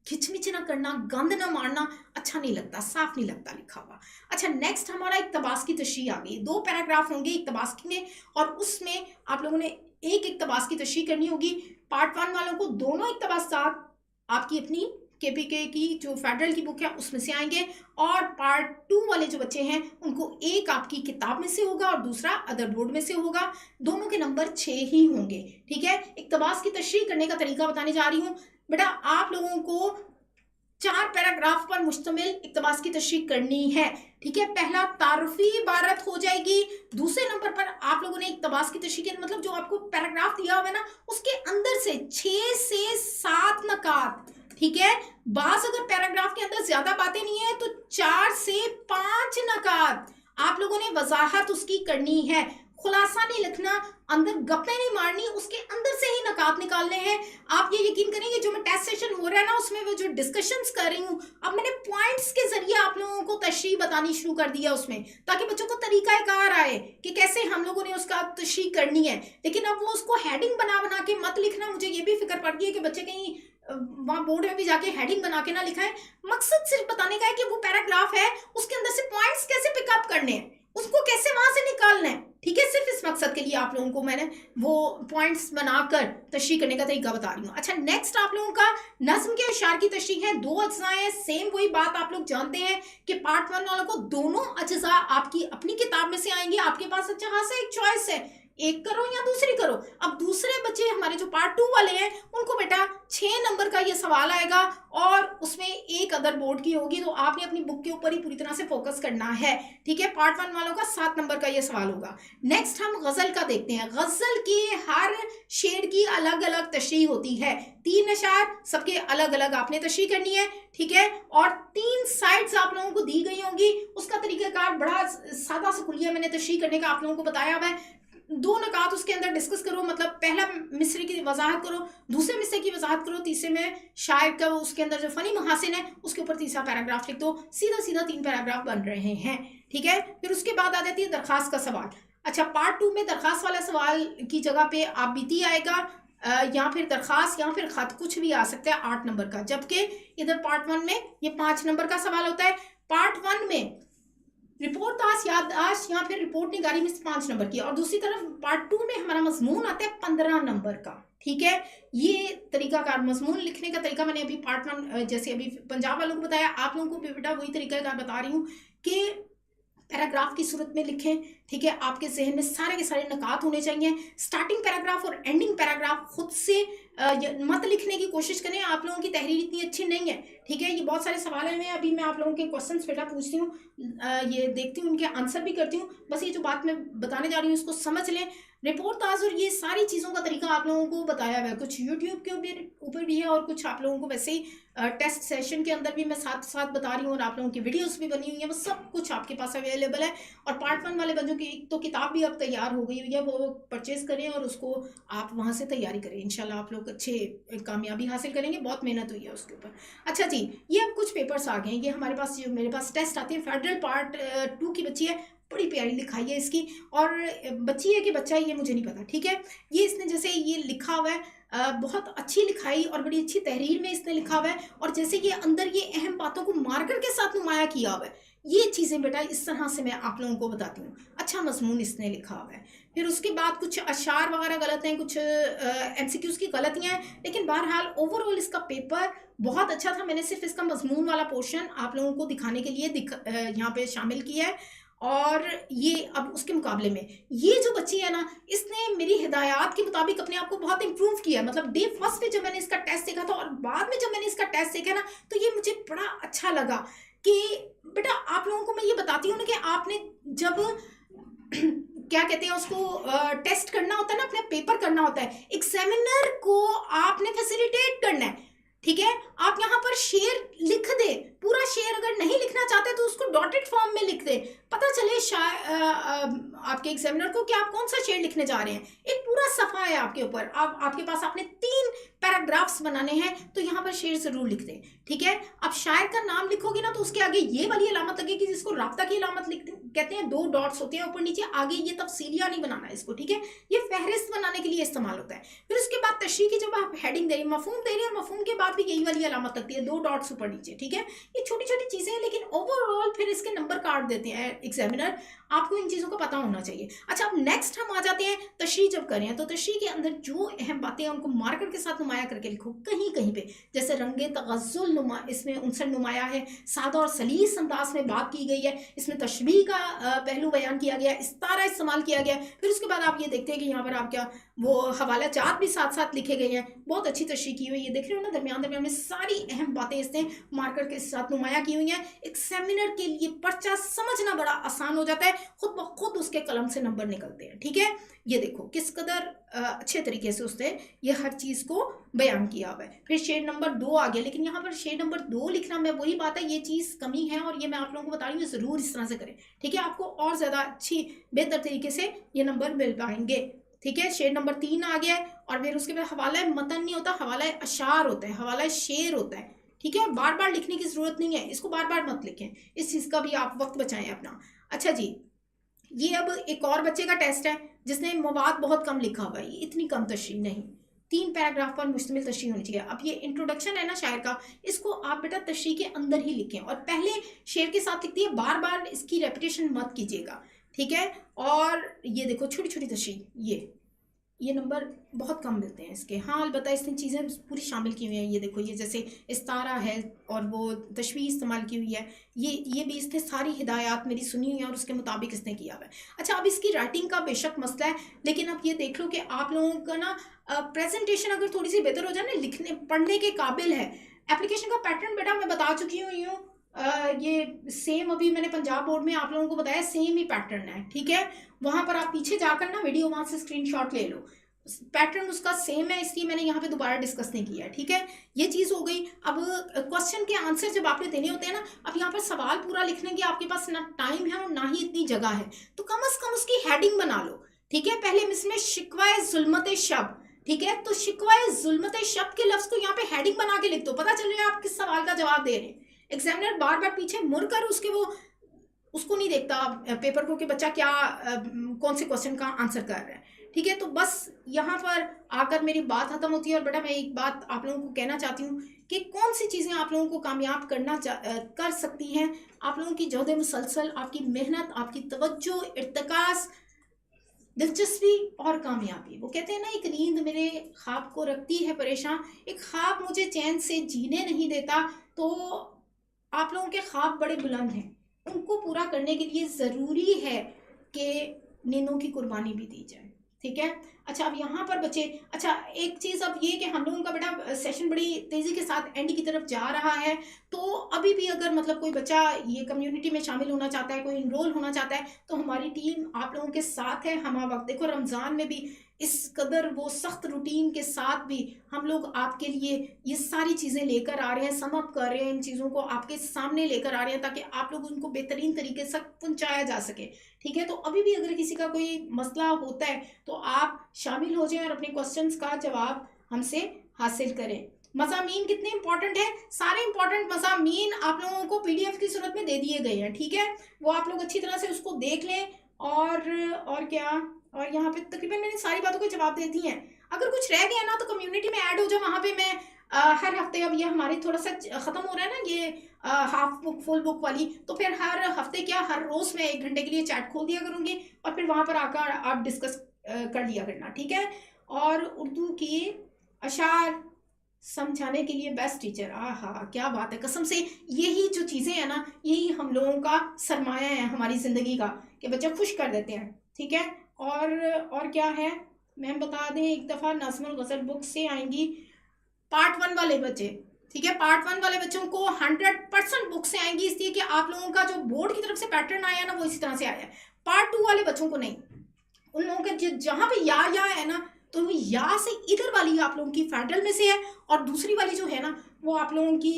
खिचमिच ना करना, गंद ना मारना, अच्छा नहीं लगता, साफ नहीं लगता लिखा हुआ। अच्छा, नेक्स्ट हमारा इक्तबास की तशरीह आ गई। 2 पैराग्राफ होंगे इक्तबास में और उसमें आप लोगों ने एक इक्तबास की तशरीह करनी होगी। पार्ट 1 वालों को दोनों इक्तबास आपकी अपनी केपीके की जो फेडरल की बुक है उसमें से आएंगे, और पार्ट 2 वाले जो बच्चे हैं उनको एक आपकी किताब में से होगा और दूसरा अदर बोर्ड में से होगा। दोनों के नंबर 6 ही होंगे, ठीक है। इक्तबास की तशरीह करने का तरीका बताने जा रही हूँ बेटा। आप लोगों को 4 पैराग्राफ पर मुश्तमिल इक्तबास की तशरीह करनी है, ठीक है। पहला तारुफी इबारत हो जाएगी। दूसरे नंबर पर आप लोगों ने इक्तबास की तशरीह की मतलब जो आपको पैराग्राफ दिया हुआ है ना उसके अंदर से 6 से 7 नकात, ठीक है। बास अगर पैराग्राफ के अंदर ज्यादा बातें नहीं है तो 4 से 5 नकात आप लोगों ने वजाहत उसकी करनी है। खुलासा नहीं लिखना, अंदर गप्पे नहीं मारनी, उसके अंदर से ही नकात निकालने हैं। आप ये यकीन करेंगे जो मैं टेस्ट सेशन हो रहा है ना उसमें वो जो डिस्कशंस कर रही हूँ, अब मैंने पॉइंट्स के जरिए आप लोगों को तशरीह बतानी शुरू कर दिया उसमें, ताकि बच्चों को तरीकाकार आए कि कैसे हम लोगों ने उसका तशरीह करनी है। लेकिन अब वो उसको हेडिंग बना बना के मत लिखना, मुझे ये भी फिक्र पड़ गई है कि बच्चे कहीं वहां बोर्ड में भी जाके हेडिंग बना के ना लिखाएं। मकसद सिर्फ बताने का है कि वो पैराग्राफ है उसके अंदर से पॉइंट्स कैसे पिकअप करने हैं, उसको कैसे वहां से निकालना है, ठीक है। सिर्फ इस मकसद के लिए आप लोगों को मैंने वो पॉइंट्स बनाकर तशरीह करने का तरीका बता रही हूँ। अच्छा, नेक्स्ट आप लोगों का नज्म के अशार की तशरीह है। 2 अज्जा है, सेम वही बात आप लोग जानते हैं कि पार्ट 1 वालों को दोनों अज्जा आपकी अपनी किताब में से आएंगे। आपके पास अच्छा खासा एक चॉइस है, एक करो या दूसरी करो। अब दूसरे बच्चे हमारे जो पार्ट 2 वाले हैं उनको बेटा 6 नंबर का ये सवाल आएगा और उसमें एक अदर बोर्ड की होगी, तो आपने अपनी बुक के ऊपर ही पूरी तरह से फोकस करना है, ठीक है। पार्ट 1 वालों का 7 नंबर का ये सवाल होगा। नेक्स्ट हम गजल का देखते हैं। गजल की हर शेर की अलग अलग तशरीह होती है। 3 अशार सबके अलग अलग आपने तशरीह करनी है, ठीक है। और 3 साइड्स आप लोगों को दी गई होंगी। उसका तरीकाकार बड़ा सादा सा खुलिया मैंने तशरीह करने का आप लोगों को बताया हुआ है। 2 नकात उसके अंदर डिस्कस करो, मतलब पहला मिसरे की वजाहत करो, दूसरे मिसरे की वजाहत करो, तीसरे में शायर का उसके अंदर जो फनी महासिन है उसके ऊपर तीसरा पैराग्राफ लिख दो। सीधा सीधा 3 पैराग्राफ बन रहे हैं, ठीक है। फिर उसके बाद आ जाती है दरखास्त का सवाल। अच्छा, पार्ट 2 में दरखास्त वाला सवाल की जगह पे आप बीती आएगा या फिर दरखास्त या फिर खत, कुछ भी आ सकता है 8 नंबर का, जबकि इधर पार्ट 1 में ये 5 नंबर का सवाल होता है। पार्ट 1 में रिपोर्ट ताश याददाश्त या फिर रिपोर्ट निगारी में 5 नंबर की, और दूसरी तरफ पार्ट 2 में हमारा मजमून आता है 15 नंबर का, ठीक है। ये तरीकाकार मजमून लिखने का तरीका मैंने अभी पार्ट 1 जैसे अभी पंजाब वालों को बताया, आप लोगों को भी बेटा वही तरीकाकार बता रही हूँ कि पैराग्राफ की सूरत में लिखें, ठीक है। आपके जहन में सारे के सारे नकात होने चाहिए। स्टार्टिंग पैराग्राफ और एंडिंग पैराग्राफ खुद से मत लिखने की कोशिश करें, आप लोगों की तहरीर इतनी अच्छी नहीं है, ठीक है। ये बहुत सारे सवाल हैं, अभी मैं आप लोगों के क्वेश्चंस बेटा पूछती हूँ, ये देखती हूँ, उनके आंसर भी करती हूँ। बस ये जो बात मैं बताने जा रही हूँ इसको समझ लें। रिपोर्ट ताज और ये सारी चीज़ों का तरीका आप लोगों को बताया हुआ है, कुछ यूट्यूब के ऊपर भी है और कुछ आप लोगों को वैसे ही टेस्ट सेशन के अंदर भी मैं साथ साथ बता रही हूँ, और आप लोगों की वीडियोस भी बनी हुई है, वो सब कुछ आपके पास अवेलेबल है। और पार्ट 1 वाले बच्चों की तो किताब भी अब तैयार हो गई हुई है, वो परचेज करें और उसको आप वहाँ से तैयारी करें, इंशाल्लाह आप लोग अच्छे कामयाबी हासिल करेंगे। बहुत मेहनत हुई है उसके ऊपर। अच्छा जी, ये अब कुछ पेपर्स आ गए हैं। ये हमारे पास जो मेरे पास टेस्ट आते हैं, फेडरल पार्ट 2 की बच्ची है, बड़ी प्यारी लिखाई है इसकी, और बच्ची है कि बच्चा है ये मुझे नहीं पता, ठीक है। ये इसने जैसे ये लिखा हुआ है, बहुत अच्छी लिखाई और बड़ी अच्छी तहरीर में इसने लिखा हुआ है, और जैसे ये अंदर ये अहम बातों को मार्कर के साथ नुमाया किया हुआ है। ये चीज़ें बेटा इस तरह से मैं आप लोगों को बताती हूँ। अच्छा मजमून इसने लिखा हुआ है। फिर उसके बाद कुछ अशार वगैरह गलत हैं, कुछ MCQs की गलतियाँ हैं, लेकिन बहरहाल ओवरऑल इसका पेपर बहुत अच्छा था। मैंने सिर्फ इसका मजमून वाला पोर्शन आप लोगों को दिखाने के लिए यहाँ पे शामिल किया है। और ये अब उसके मुकाबले में ये जो बच्ची है ना, इसने मेरी हिदायत के मुताबिक अपने आप को बहुत इंप्रूव किया है। मतलब डे फर्स्ट पे जब मैंने इसका टेस्ट देखा था और बाद में जब मैंने इसका टेस्ट देखा ना, तो ये मुझे बड़ा अच्छा लगा कि बेटा आप लोगों को मैं ये बताती हूँ ना कि आपने जब क्या कहते हैं उसको टेस्ट करना होता है ना, अपने पेपर करना होता है, एग्जामिनर को आपने फैसिलिटेट करना है, ठीक है। आप यहाँ पर शेर लिख दे, पूरा शेर अगर नहीं लिखना चाहते तो उसको डॉटेड फॉर्म में लिख दे, पता चले आपके एग्जामिनर को कि आप कौन सा शेर लिखने जा रहे हैं। एक पूरा सफा है आपके ऊपर, आपके पास आपने 3 पैराग्राफ्स बनाने हैं, तो यहाँ पर शेर जरूर लिख दें, ठीक है। अब शायर का नाम लिखोगे ना तो उसके आगे ये वाली अलामत लगेगी जिसको राब्ता की अलामत कहते हैं, 2 डॉट्स होते हैं ऊपर नीचे, आगे ये तफसीलिया नहीं बनाना है इसको, ठीक है। ये फहरिस्त बनाने के लिए इस्तेमाल होता है। फिर उसके बाद तशरीह की जब आप हेडिंग दे रही हैं, मफहूम दे रही हैं, मफहूम के बाद भी यही वाली अलामत लगती है, 2 डॉट्स ऊपर नीचे, ठीक है। ये छोटी छोटी चीजें हैं, लेकिन ओवरऑल फिर इसके नंबर काट देते हैं एग्जामिनर। आपको इन चीजों को पता होना चाहिए। अच्छा, अब नेक्स्ट हम आ जाते हैं तशरीह जब करें, तो तशरीह के अंदर जो अहम बातें हैं उनको मार्कर के साथ नुमाया करके लिखो कहीं कहीं पे। जैसे रंगे तगज़्ज़ुल इसमें उनसे नुमाया है, सादा और सलीस अंदाज में बात की गई है, इसमें तशबीह का पहलू बयान किया गया, इस्तारा इस्तेमाल किया गया। फिर उसके बाद आप ये देखते हैं कि यहाँ पर आप क्या वो हवाला जात भी साथ साथ लिखे गए हैं, बहुत अच्छी तशरीह की हुई है, देख रहे हो ना, दरमियान दरमियान में सारी अहम बातें इसने मार्कर के साथ नुमाया की हुई हैं। एग्जामिनर के लिए पर्चा समझना बड़ा आसान हो जाता है, खुद ब खुद उसके कलम से नंबर निकलते हैं, ठीक है। ये देखो किस कदर अच्छे तरीके से उसने ये हर चीज को बयान किया हुआ है। फिर शेर नंबर 2 आ गया, लेकिन यहाँ पर शेर नंबर 2 लिखना, मैं वही बात है, ये चीज कमी है और ये मैं आप लोगों को बता रही हूँ, जरूर इस तरह से करें, ठीक है। आपको और ज्यादा अच्छी बेहतर तरीके से ये नंबर मिल पाएंगे, ठीक है। शेर नंबर 3 आ गया है, और फिर उसके बाद हवाला मतन नहीं होता, हवाला अशार होता है, हवाला शेर होता है, ठीक है। बार बार लिखने की जरूरत नहीं है, इसको बार बार मत लिखें, इस चीज का भी आप वक्त बचाएं अपना। अच्छा जी, ये अब एक और बच्चे का टेस्ट है जिसने मवाद बहुत कम लिखा हुआ है, इतनी कम तशरीह नहीं, 3 पैराग्राफ पर मुश्तमिल तशरीह होनी चाहिए। अब ये इंट्रोडक्शन है ना शायर का, इसको आप बेटा तशरीह के अंदर ही लिखें और पहले शेर के साथ लिखती है, बार बार इसकी रेपिटेशन मत कीजिएगा, ठीक है। और ये देखो छोटी छोटी तशरीह, ये नंबर बहुत कम मिलते हैं इसके। हाँ, अलबत्ता इसने चीज़ें पूरी शामिल की हुई हैं, ये देखो, ये जैसे इस्तारा है और वो तशबीह इस्तेमाल की हुई है, ये भी इसने सारी हिदायत मेरी सुनी हुई है और उसके मुताबिक इसने किया हुआ है। अच्छा, अब इसकी राइटिंग का बेशक मसला है, लेकिन अब ये देख लो कि आप लोगों का ना प्रेजेंटेशन अगर थोड़ी सी बेहतर हो जाए ना, लिखने पढ़ने के काबिल है। एप्लीकेशन का पैटर्न बेटा मैं बता चुकी हूँ, ये सेम अभी मैंने पंजाब बोर्ड में आप लोगों को बताया, सेम ही पैटर्न है, ठीक है। वहां पर आप पीछे जाकर ना वीडियो वहां से स्क्रीनशॉट ले लो, पैटर्न उसका सेम है, इसलिए मैंने यहाँ पे दोबारा डिस्कस नहीं किया, ठीक है। ये चीज़ हो गई। अब क्वेश्चन के आंसर जब आपने देने होते हैं ना, अब यहाँ पर सवाल पूरा लिखने की आपके पास ना टाइम है और ना ही इतनी जगह है, तो कम से कम उसकी हेडिंग बना लो, ठीक है। पहले इसमें शिकवाए जुल्मत शब, ठीक है, तो शिकवाए जुल्मत शब के लफ्ज को यहाँ पे हेडिंग बना के लिख दो, पता चल रहा है आप किस सवाल का जवाब दे रहे हैं। एग्जामिनर बार बार पीछे मुड़ कर उसको नहीं देखता पेपर को कि बच्चा क्या कौन से क्वेश्चन का आंसर कर रहा है, ठीक है। तो बस यहाँ पर आकर मेरी बात खत्म होती है। और बेटा मैं एक बात आप लोगों को कहना चाहती हूँ कि कौन सी चीज़ें आप लोगों को कामयाब कर सकती हैं। आप लोगों की जहद मुसलसल, आपकी मेहनत, आपकी तवज्जो, इर्तिकास, दिलचस्पी और कामयाबी। वो कहते हैं ना, एक नींद मेरे ख्वाब को रखती है परेशान, एक ख्वाब मुझे चैन से जीने नहीं देता। तो आप लोगों के ख्वाब बड़े बुलंद हैं, उनको पूरा करने के लिए ज़रूरी है कि नींदों की कुर्बानी भी दी जाए, ठीक है। अच्छा, अब यहाँ पर बच्चे, अच्छा एक चीज़ अब ये कि हम लोगों का बेटा सेशन बड़ी तेज़ी के साथ एंड की तरफ जा रहा है, तो अभी भी अगर मतलब कोई बच्चा ये कम्युनिटी में शामिल होना चाहता है, कोई इनरोल होना चाहता है, तो हमारी टीम आप लोगों के साथ है। हम वक्त देखो रमज़ान में भी इस कदर वो सख्त रूटीन के साथ भी हम लोग आपके लिए ये सारी चीज़ें लेकर आ रहे हैं, सम अप कर रहे हैं, इन चीज़ों को आपके सामने लेकर आ रहे हैं ताकि आप लोग उनको बेहतरीन तरीके से पहुंचाया जा सके, ठीक है। तो अभी भी अगर किसी का कोई मसला होता है तो आप शामिल हो जाएं और अपने क्वेश्चंस का जवाब हमसे हासिल करें। मज़ामीन कितने इंपॉर्टेंट है, सारे इंपॉर्टेंट मज़ामीन आप लोगों को पीडीएफ की सूरत में दे दिए गए हैं, ठीक है। वो आप लोग अच्छी तरह से उसको देख लें। और क्या, और यहाँ पे तकरीबन मैंने सारी बातों के जवाब दे दिए हैं। अगर कुछ रह गया ना तो कम्युनिटी में ऐड हो जाओ, वहाँ पे मैं हर हफ्ते, अब ये हमारी थोड़ा सा ख़त्म हो रहा है ना ये हाफ बुक फुल बुक वाली, तो फिर हर हफ्ते क्या हर रोज़ मैं 1 घंटे के लिए चैट खोल दिया करूँगी और फिर वहाँ पर आकर आप डिस्कस कर लिया करना, ठीक है। और उर्दू की अशार समझाने के लिए बेस्ट टीचर, आहा क्या बात है, कसम से यही जो चीज़ें हैं ना, यही हम लोगों का सरमाया है हमारी ज़िंदगी का, कि बच्चे खुश कर देते हैं, ठीक है। और क्या है, मैम बता दें, एक दफ़ा नज़्मुल गज़ल बुक से आएंगी पार्ट 1 वाले बच्चे, ठीक है। पार्ट 1 वाले बच्चों को 100% बुक से आएंगी, इसलिए कि आप लोगों का जो बोर्ड की तरफ से पैटर्न आया ना वो इसी तरह से आया है। पार्ट 2 वाले बच्चों को नहीं, उन लोगों के जहाँ पे या है ना, तो वो या से इधर वाली आप लोगों की फेडरल में से है और दूसरी वाली जो है ना वो आप लोगों की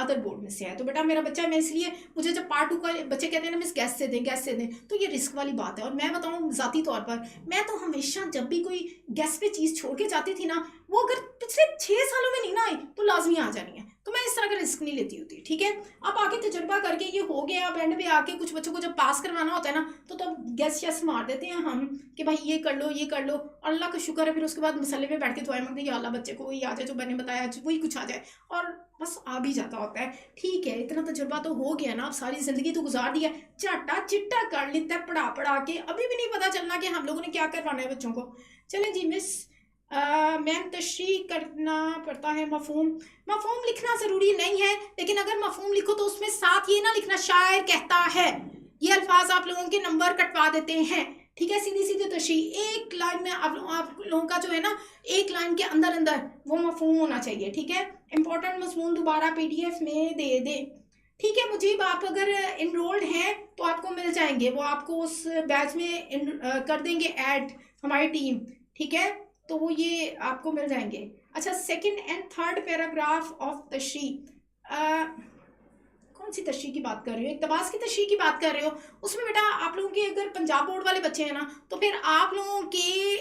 अदर बोर्ड में से है। तो बेटा मेरा बच्चा है, मैं इसलिए, मुझे जब पार्ट 2 का बच्चे कहते हैं ना मिस गैस से दें गैस से दें, तो ये रिस्क वाली बात है। और मैं बताऊँ ज़ाती तौर पर, मैं तो हमेशा जब भी कोई गैस पे चीज़ छोड़ के जाती थी ना, वो अगर पिछले 6 सालों में नहीं ना आई तो लाजमी आ जानी है। तो मैं इस तरह का रिस्क नहीं लेती होती, ठीक है। अब आगे तजुर्बा करके ये हो गया, अब एंड पे आके कुछ बच्चों को जब पास करवाना होता है ना, तो तब गैस शैस मार देते हैं हम कि भाई ये कर लो ये कर लो। अल्लाह का शुक्र है, फिर उसके बाद मसले पे बैठ के दुआएं मांगते हैं या अल्लाह बच्चे को वही आ जाए जो मैंने बताया, वही कुछ आ जाए, और बस आ भी जाता होता है। ठीक है, इतना तजुर्बा तो हो गया ना, अब सारी जिंदगी तो गुजार दिया, चाटा चिट्टा कर लेता है पढ़ा पढ़ा के, अभी भी नहीं पता चलना कि हम लोगों ने क्या करवाना है बच्चों को। चलें जी मिस, मैम तशरीह करना पड़ता है, मफहूम लिखना ज़रूरी नहीं है, लेकिन अगर मफहूम लिखो तो उसमें साथ ये ना लिखना शायर कहता है, ये अल्फाज आप लोगों के नंबर कटवा देते हैं, ठीक है। सीधी सीधी तशरीह एक लाइन में आप लोगों का जो है ना, एक लाइन के अंदर अंदर वो मफहूम होना चाहिए, ठीक है। इंपॉर्टेंट मजमून दोबारा PDF में दे दे, ठीक है। मुजीब आप अगर इनरोल्ड हैं तो आपको मिल जाएंगे, वो आपको उस बैच में कर देंगे ऐड हमारी टीम, ठीक है, तो वो ये आपको मिल जाएंगे। अच्छा, second and third paragraph of तशरीह, कौन सी तशरीह की बात कर रहे हो? इक्तबास की तशरीह की बात कर रहे हो? उसमें बेटा आप लोगों के अगर पंजाब बोर्ड वाले बच्चे हैं ना, तो फिर आप लोगों के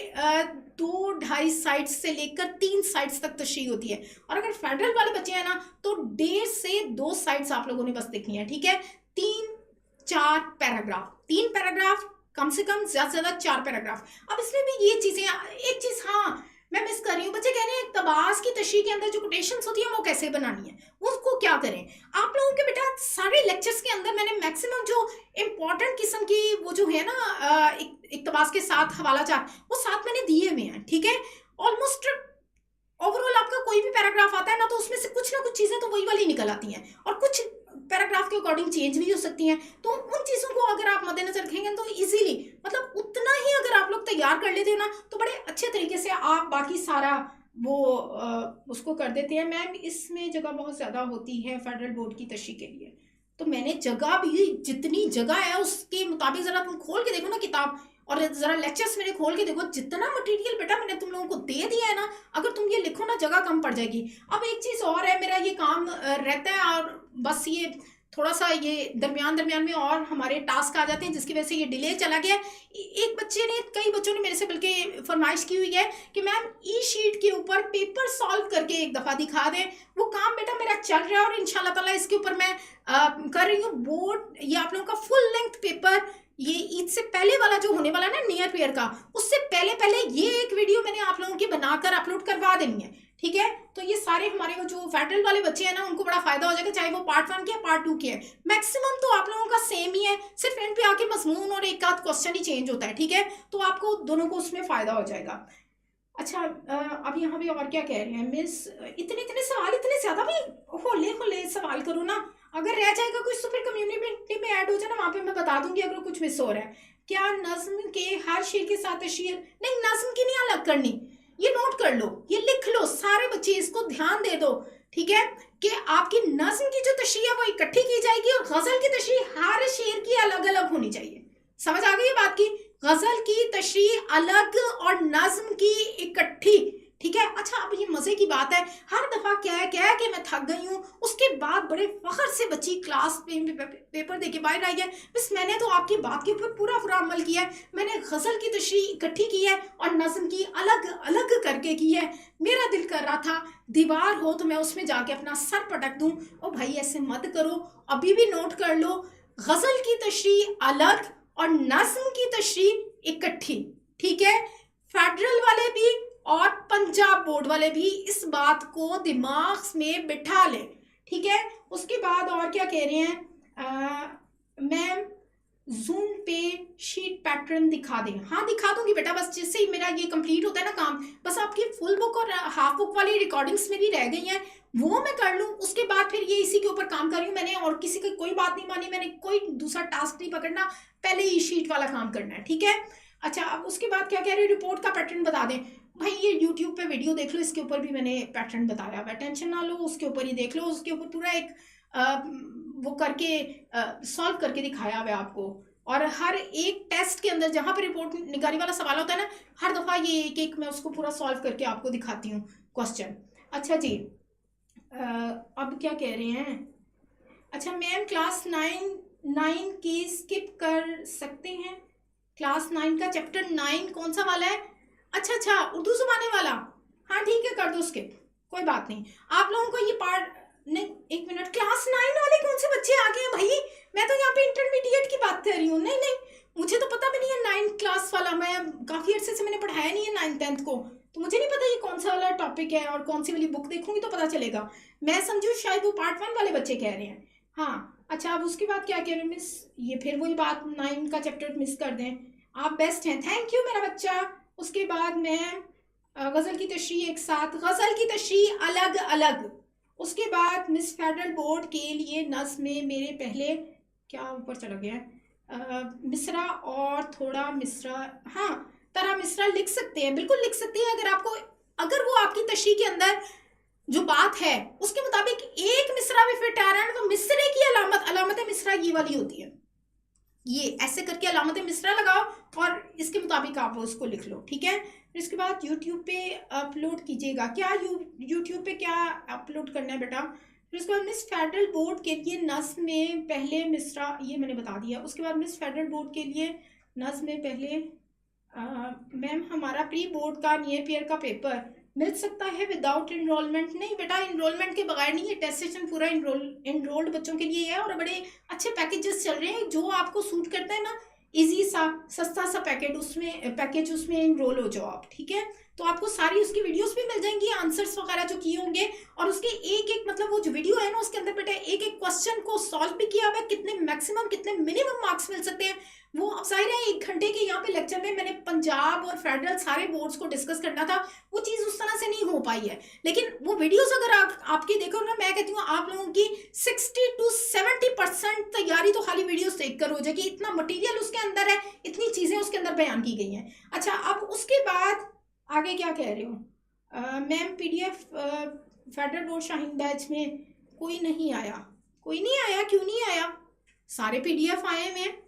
2-2.5 साइड्स से लेकर 3 साइड्स तक तशरीह होती है, और अगर फेडरल वाले बच्चे हैं ना तो 1.5 से 2 साइड्स आप लोगों ने बस देखनी है, ठीक है। 3-4 पैराग्राफ, 3 पैराग्राफ कम से कम, ज्यादा से ज्यादा 4 पैराग्राफ। अब इसमें भी ये चीजें, एक चीज हाँ मैं मिस कर रही हूँ, बच्चे कह रहे हैं इक्तबास की तशरीह के अंदर जो कोटेशंस होती है वो कैसे बनानी है, उसको क्या करें। आप लोगों के बेटा सारे लेक्चर्स के अंदर मैंने मैक्सिमम जो इम्पोर्टेंट किस्म की वो जो है ना इक्तबास के साथ हवाला चार्ट वो साथ मैंने दिए हुए हैं, ठीक है। ऑलमोस्ट ओवरऑल आपका कोई भी पैराग्राफ आता है ना तो उसमें से कुछ ना कुछ चीजें तो वही वाली निकल आती हैं, और कुछ पैराग्राफ के अकॉर्डिंग चेंज भी हो सकती हैं। तो उन चीज़ों को अगर आप मद्देनजर रखेंगे तो इजीली, मतलब उतना ही अगर आप लोग तैयार कर लेते हो ना तो बड़े अच्छे तरीके से आप बाकी सारा वो उसको कर देते हैं। मैम इसमें जगह बहुत ज़्यादा होती है फेडरल बोर्ड की तशरीह के लिए, तो मैंने जगह भी, जितनी जगह है उसके मुताबिक ज़रा तुम खोल के देखो ना किताब, और ज़रा लेक्चर्स मेरे खोल के देखो, जितना मटेरियल बेटा मैंने तुम लोगों को दे दिया है ना, अगर तुम ये लिखो ना जगह कम पड़ जाएगी। अब एक चीज़ और है, मेरा ये काम रहता है और बस ये थोड़ा सा ये दरमियान में और हमारे टास्क आ जाते हैं जिसकी वजह से ये डिले चला गया। एक बच्चे ने, कई बच्चों ने मेरे से बल्कि फरमाइश की हुई है कि मैम ई शीट के ऊपर पेपर सॉल्व करके एक दफ़ा दिखा दें। वो काम बेटा मेरा चल रहा है और इंशाल्लाह ताला इसके ऊपर मैं कर रही हूँ बोर्ड, ये आप लोगों का फुल लेंथ पेपर, ये ईद से पहले वाला जो होने वाला है ना नियर पेयर का, उससे पहले ये एक वीडियो मैंने आप लोगों की बनाकर अपलोड करवा देनी है, ठीक है। तो ये सारे हमारे जो फेडरल वाले बच्चे हैं ना उनको बड़ा फायदा हो जाएगा, चाहे वो पार्ट 1 के पार्ट 2 के है, मैक्सिमम तो आप लोगों का सेम ही है, सिर्फ एंड पे आके मजमून और एक आध क्वेश्चन ही चेंज होता है, ठीक है। तो आपको दोनों को उसमें फायदा हो जाएगा। अच्छा, अब यहाँ पे और क्या कह रहे हैं मिस, इतने सवाल, इतने ज्यादा भी होले सवाल करो ना, अगर रह जाएगा कुछ तो फिर कम्युनिटी में ऐड हो जाए ना, वहाँ पे मैं बता दूंगी अगर कुछ मिस हो रहा है। क्या नज्म के हर शेर के साथ शेर नहीं, नज्म की नहीं अलग करनी, ये नोट कर लो, ये लिख लो सारे बच्चे, इसको ध्यान दे दो, ठीक है, कि आपकी नज्म की जो तशरीह है वो इकट्ठी की जाएगी और गजल की तशरीह हर शेर की अलग अलग होनी चाहिए। समझ आ गई ये बात की, गजल की तशरीह अलग और नज्म की इकट्ठी, ठीक है। अच्छा, अब ये मजे की बात है, हर दफा क्या है कि मैं थक गई हूँ, उसके बाद बड़े फख्र से बच्ची क्लास पेपर दे के बाहर आई है, बस मैंने तो आपकी बात के ऊपर पूरा अमल किया है, मैंने गजल की तशरीह इकट्ठी की है और नज्म की अलग अलग करके की है। मेरा दिल कर रहा था दीवार हो तो मैं उसमें जाके अपना सर पटक दूं, ओ भाई ऐसे मत करो, अभी भी नोट कर लो, गजल की तशरीह अलग और नज्म की तशरीह इकट्ठी, ठीक है। फेडरल वाले भी और पंजाब बोर्ड वाले भी इस बात को दिमाग में बिठा लें, ठीक है। उसके बाद और क्या कह रहे हैं, मैम जूम पे शीट पैटर्न दिखा दें, हाँ दिखा दूंगी बेटा, बस जिससे ही मेरा ये कंप्लीट होता है ना काम, बस आपकी फुल बुक और हाफ बुक वाली रिकॉर्डिंग्स मेरी रह गई हैं, वो मैं कर लूँ, उसके बाद फिर ये इसी के ऊपर काम कर रही हूँ मैंने, और किसी की कोई बात नहीं मानी, मैंने कोई दूसरा टास्क नहीं पकड़ना, पहले ही शीट वाला काम करना है, ठीक है। अच्छा, अब उसके बाद क्या कह रहे हैं, रिपोर्ट का पैटर्न बता दें। भाई ये YouTube पे वीडियो देख लो, इसके ऊपर भी मैंने पैटर्न बताया हुआ है, टेंशन ना लो, उसके ऊपर ही देख लो, उसके ऊपर पूरा एक वो करके सॉल्व करके दिखाया हुआ है आपको, और हर एक टेस्ट के अंदर जहाँ पर रिपोर्ट निगारी वाला सवाल होता है ना, हर दफ़ा ये एक मैं उसको पूरा सॉल्व करके आपको दिखाती हूँ क्वेश्चन। अच्छा जी, अब क्या कह रहे हैं? अच्छा मैम क्लास 9 की स्किप कर सकते हैं? क्लास 9 का चैप्टर 9 कौन सा वाला है? अच्छा उर्दू ज़ुबानी वाला। हाँ ठीक है, कर दो स्किप, कोई बात नहीं। आप लोगों को ये पार्ट नहीं, एक मिनट, क्लास 9 वाले कौन से बच्चे आ गए हैं भाई? मैं तो यहाँ पे इंटरमीडिएट की बात कर रही हूँ। नहीं, मुझे तो पता भी नहीं है 9 क्लास वाला। मैं काफ़ी अर्से से मैंने पढ़ाया नहीं है 9th 10th को, तो मुझे नहीं पता ये कौन सा वाला टॉपिक है, और कौन सी वाली बुक देखूंगी तो पता चलेगा। मैं समझू शायद वो पार्ट 1 वाले बच्चे कह रहे हैं। हाँ अच्छा, अब उसके बाद क्या कह रहे हैं मिस? ये फिर वही बात, 9 का चैप्टर मिस कर दें। आप बेस्ट हैं, थैंक यू मेरा बच्चा। उसके बाद मैं गज़ल की तशरीह एक साथ, गज़ल की तशरीह अलग अलग। उसके बाद मिस फेडरल बोर्ड के लिए नज़्म में मेरे पहले क्या ऊपर चला गया है, मिसरा और थोड़ा मिसरा, हाँ तरह मिसरा लिख सकते हैं, बिल्कुल लिख सकते हैं। अगर वो आपकी तशरीह के अंदर जो बात है उसके मुताबिक एक मिसरा भी फिट आ रहा है तो मिसरे की अलामत मिसरा ये वाली होती है। ये ऐसे करके अलामत मिसरा लगाओ और इसके मुताबिक आप उसको लिख लो, ठीक है। फिर इसके बाद यूट्यूब पे अपलोड कीजिएगा। क्या यूट्यूब पे क्या अपलोड करना है बेटा? फिर उसके बाद मिस फेडरल बोर्ड के लिए नज़्म में पहले मिसरा, ये मैंने बता दिया। उसके बाद मिस फेडरल बोर्ड के लिए नज़्म में पहले, मैम हमारा प्री बोर्ड का नियर पेयर का पेपर मिल सकता है विदाउट इनरोलमेंट? नहीं बेटा, इनरोलमेंट के बगैर नहीं है। टेस्ट सेशन पूरा इनरोल्ड बच्चों के लिए है, और बड़े अच्छे पैकेजेस चल रहे हैं। जो आपको सूट करता है ना, इजी सा सस्ता सा पैकेज उसमें इनरोल हो जाओ आप, ठीक है। तो आपको सारी उसकी वीडियोस भी मिल जाएंगी, आंसर्स वगैरह जो किए होंगे, और उसके एक मतलब वो जो वीडियो है ना उसके अंदर बेटा एक क्वेश्चन को सॉल्व भी किया हुआ है। कितने मैक्सिमम कितने मिनिमम मार्क्स मिल सकते हैं वो अब जाहिर है 1 घंटे के यहाँ पे लेक्चर में मैंने पंजाब और फेडरल सारे बोर्ड्स को डिस्कस करना था, वो चीज़ उस तरह से नहीं हो पाई है। लेकिन वो वीडियोस अगर आपकी देखो ना, मैं कहती हूँ आप लोगों की 60 to 70% तैयारी तो खाली वीडियोस देखकर हो जाएगी। इतना मटेरियल उसके अंदर है, इतनी चीज़ें उसके अंदर बयान की गई हैं। अच्छा अब उसके बाद आगे क्या कह रही हूँ? Ma'am PDF federal board Shaheen batch में कोई नहीं आया? क्यों नहीं आया? सारे PDF आए हुए हैं।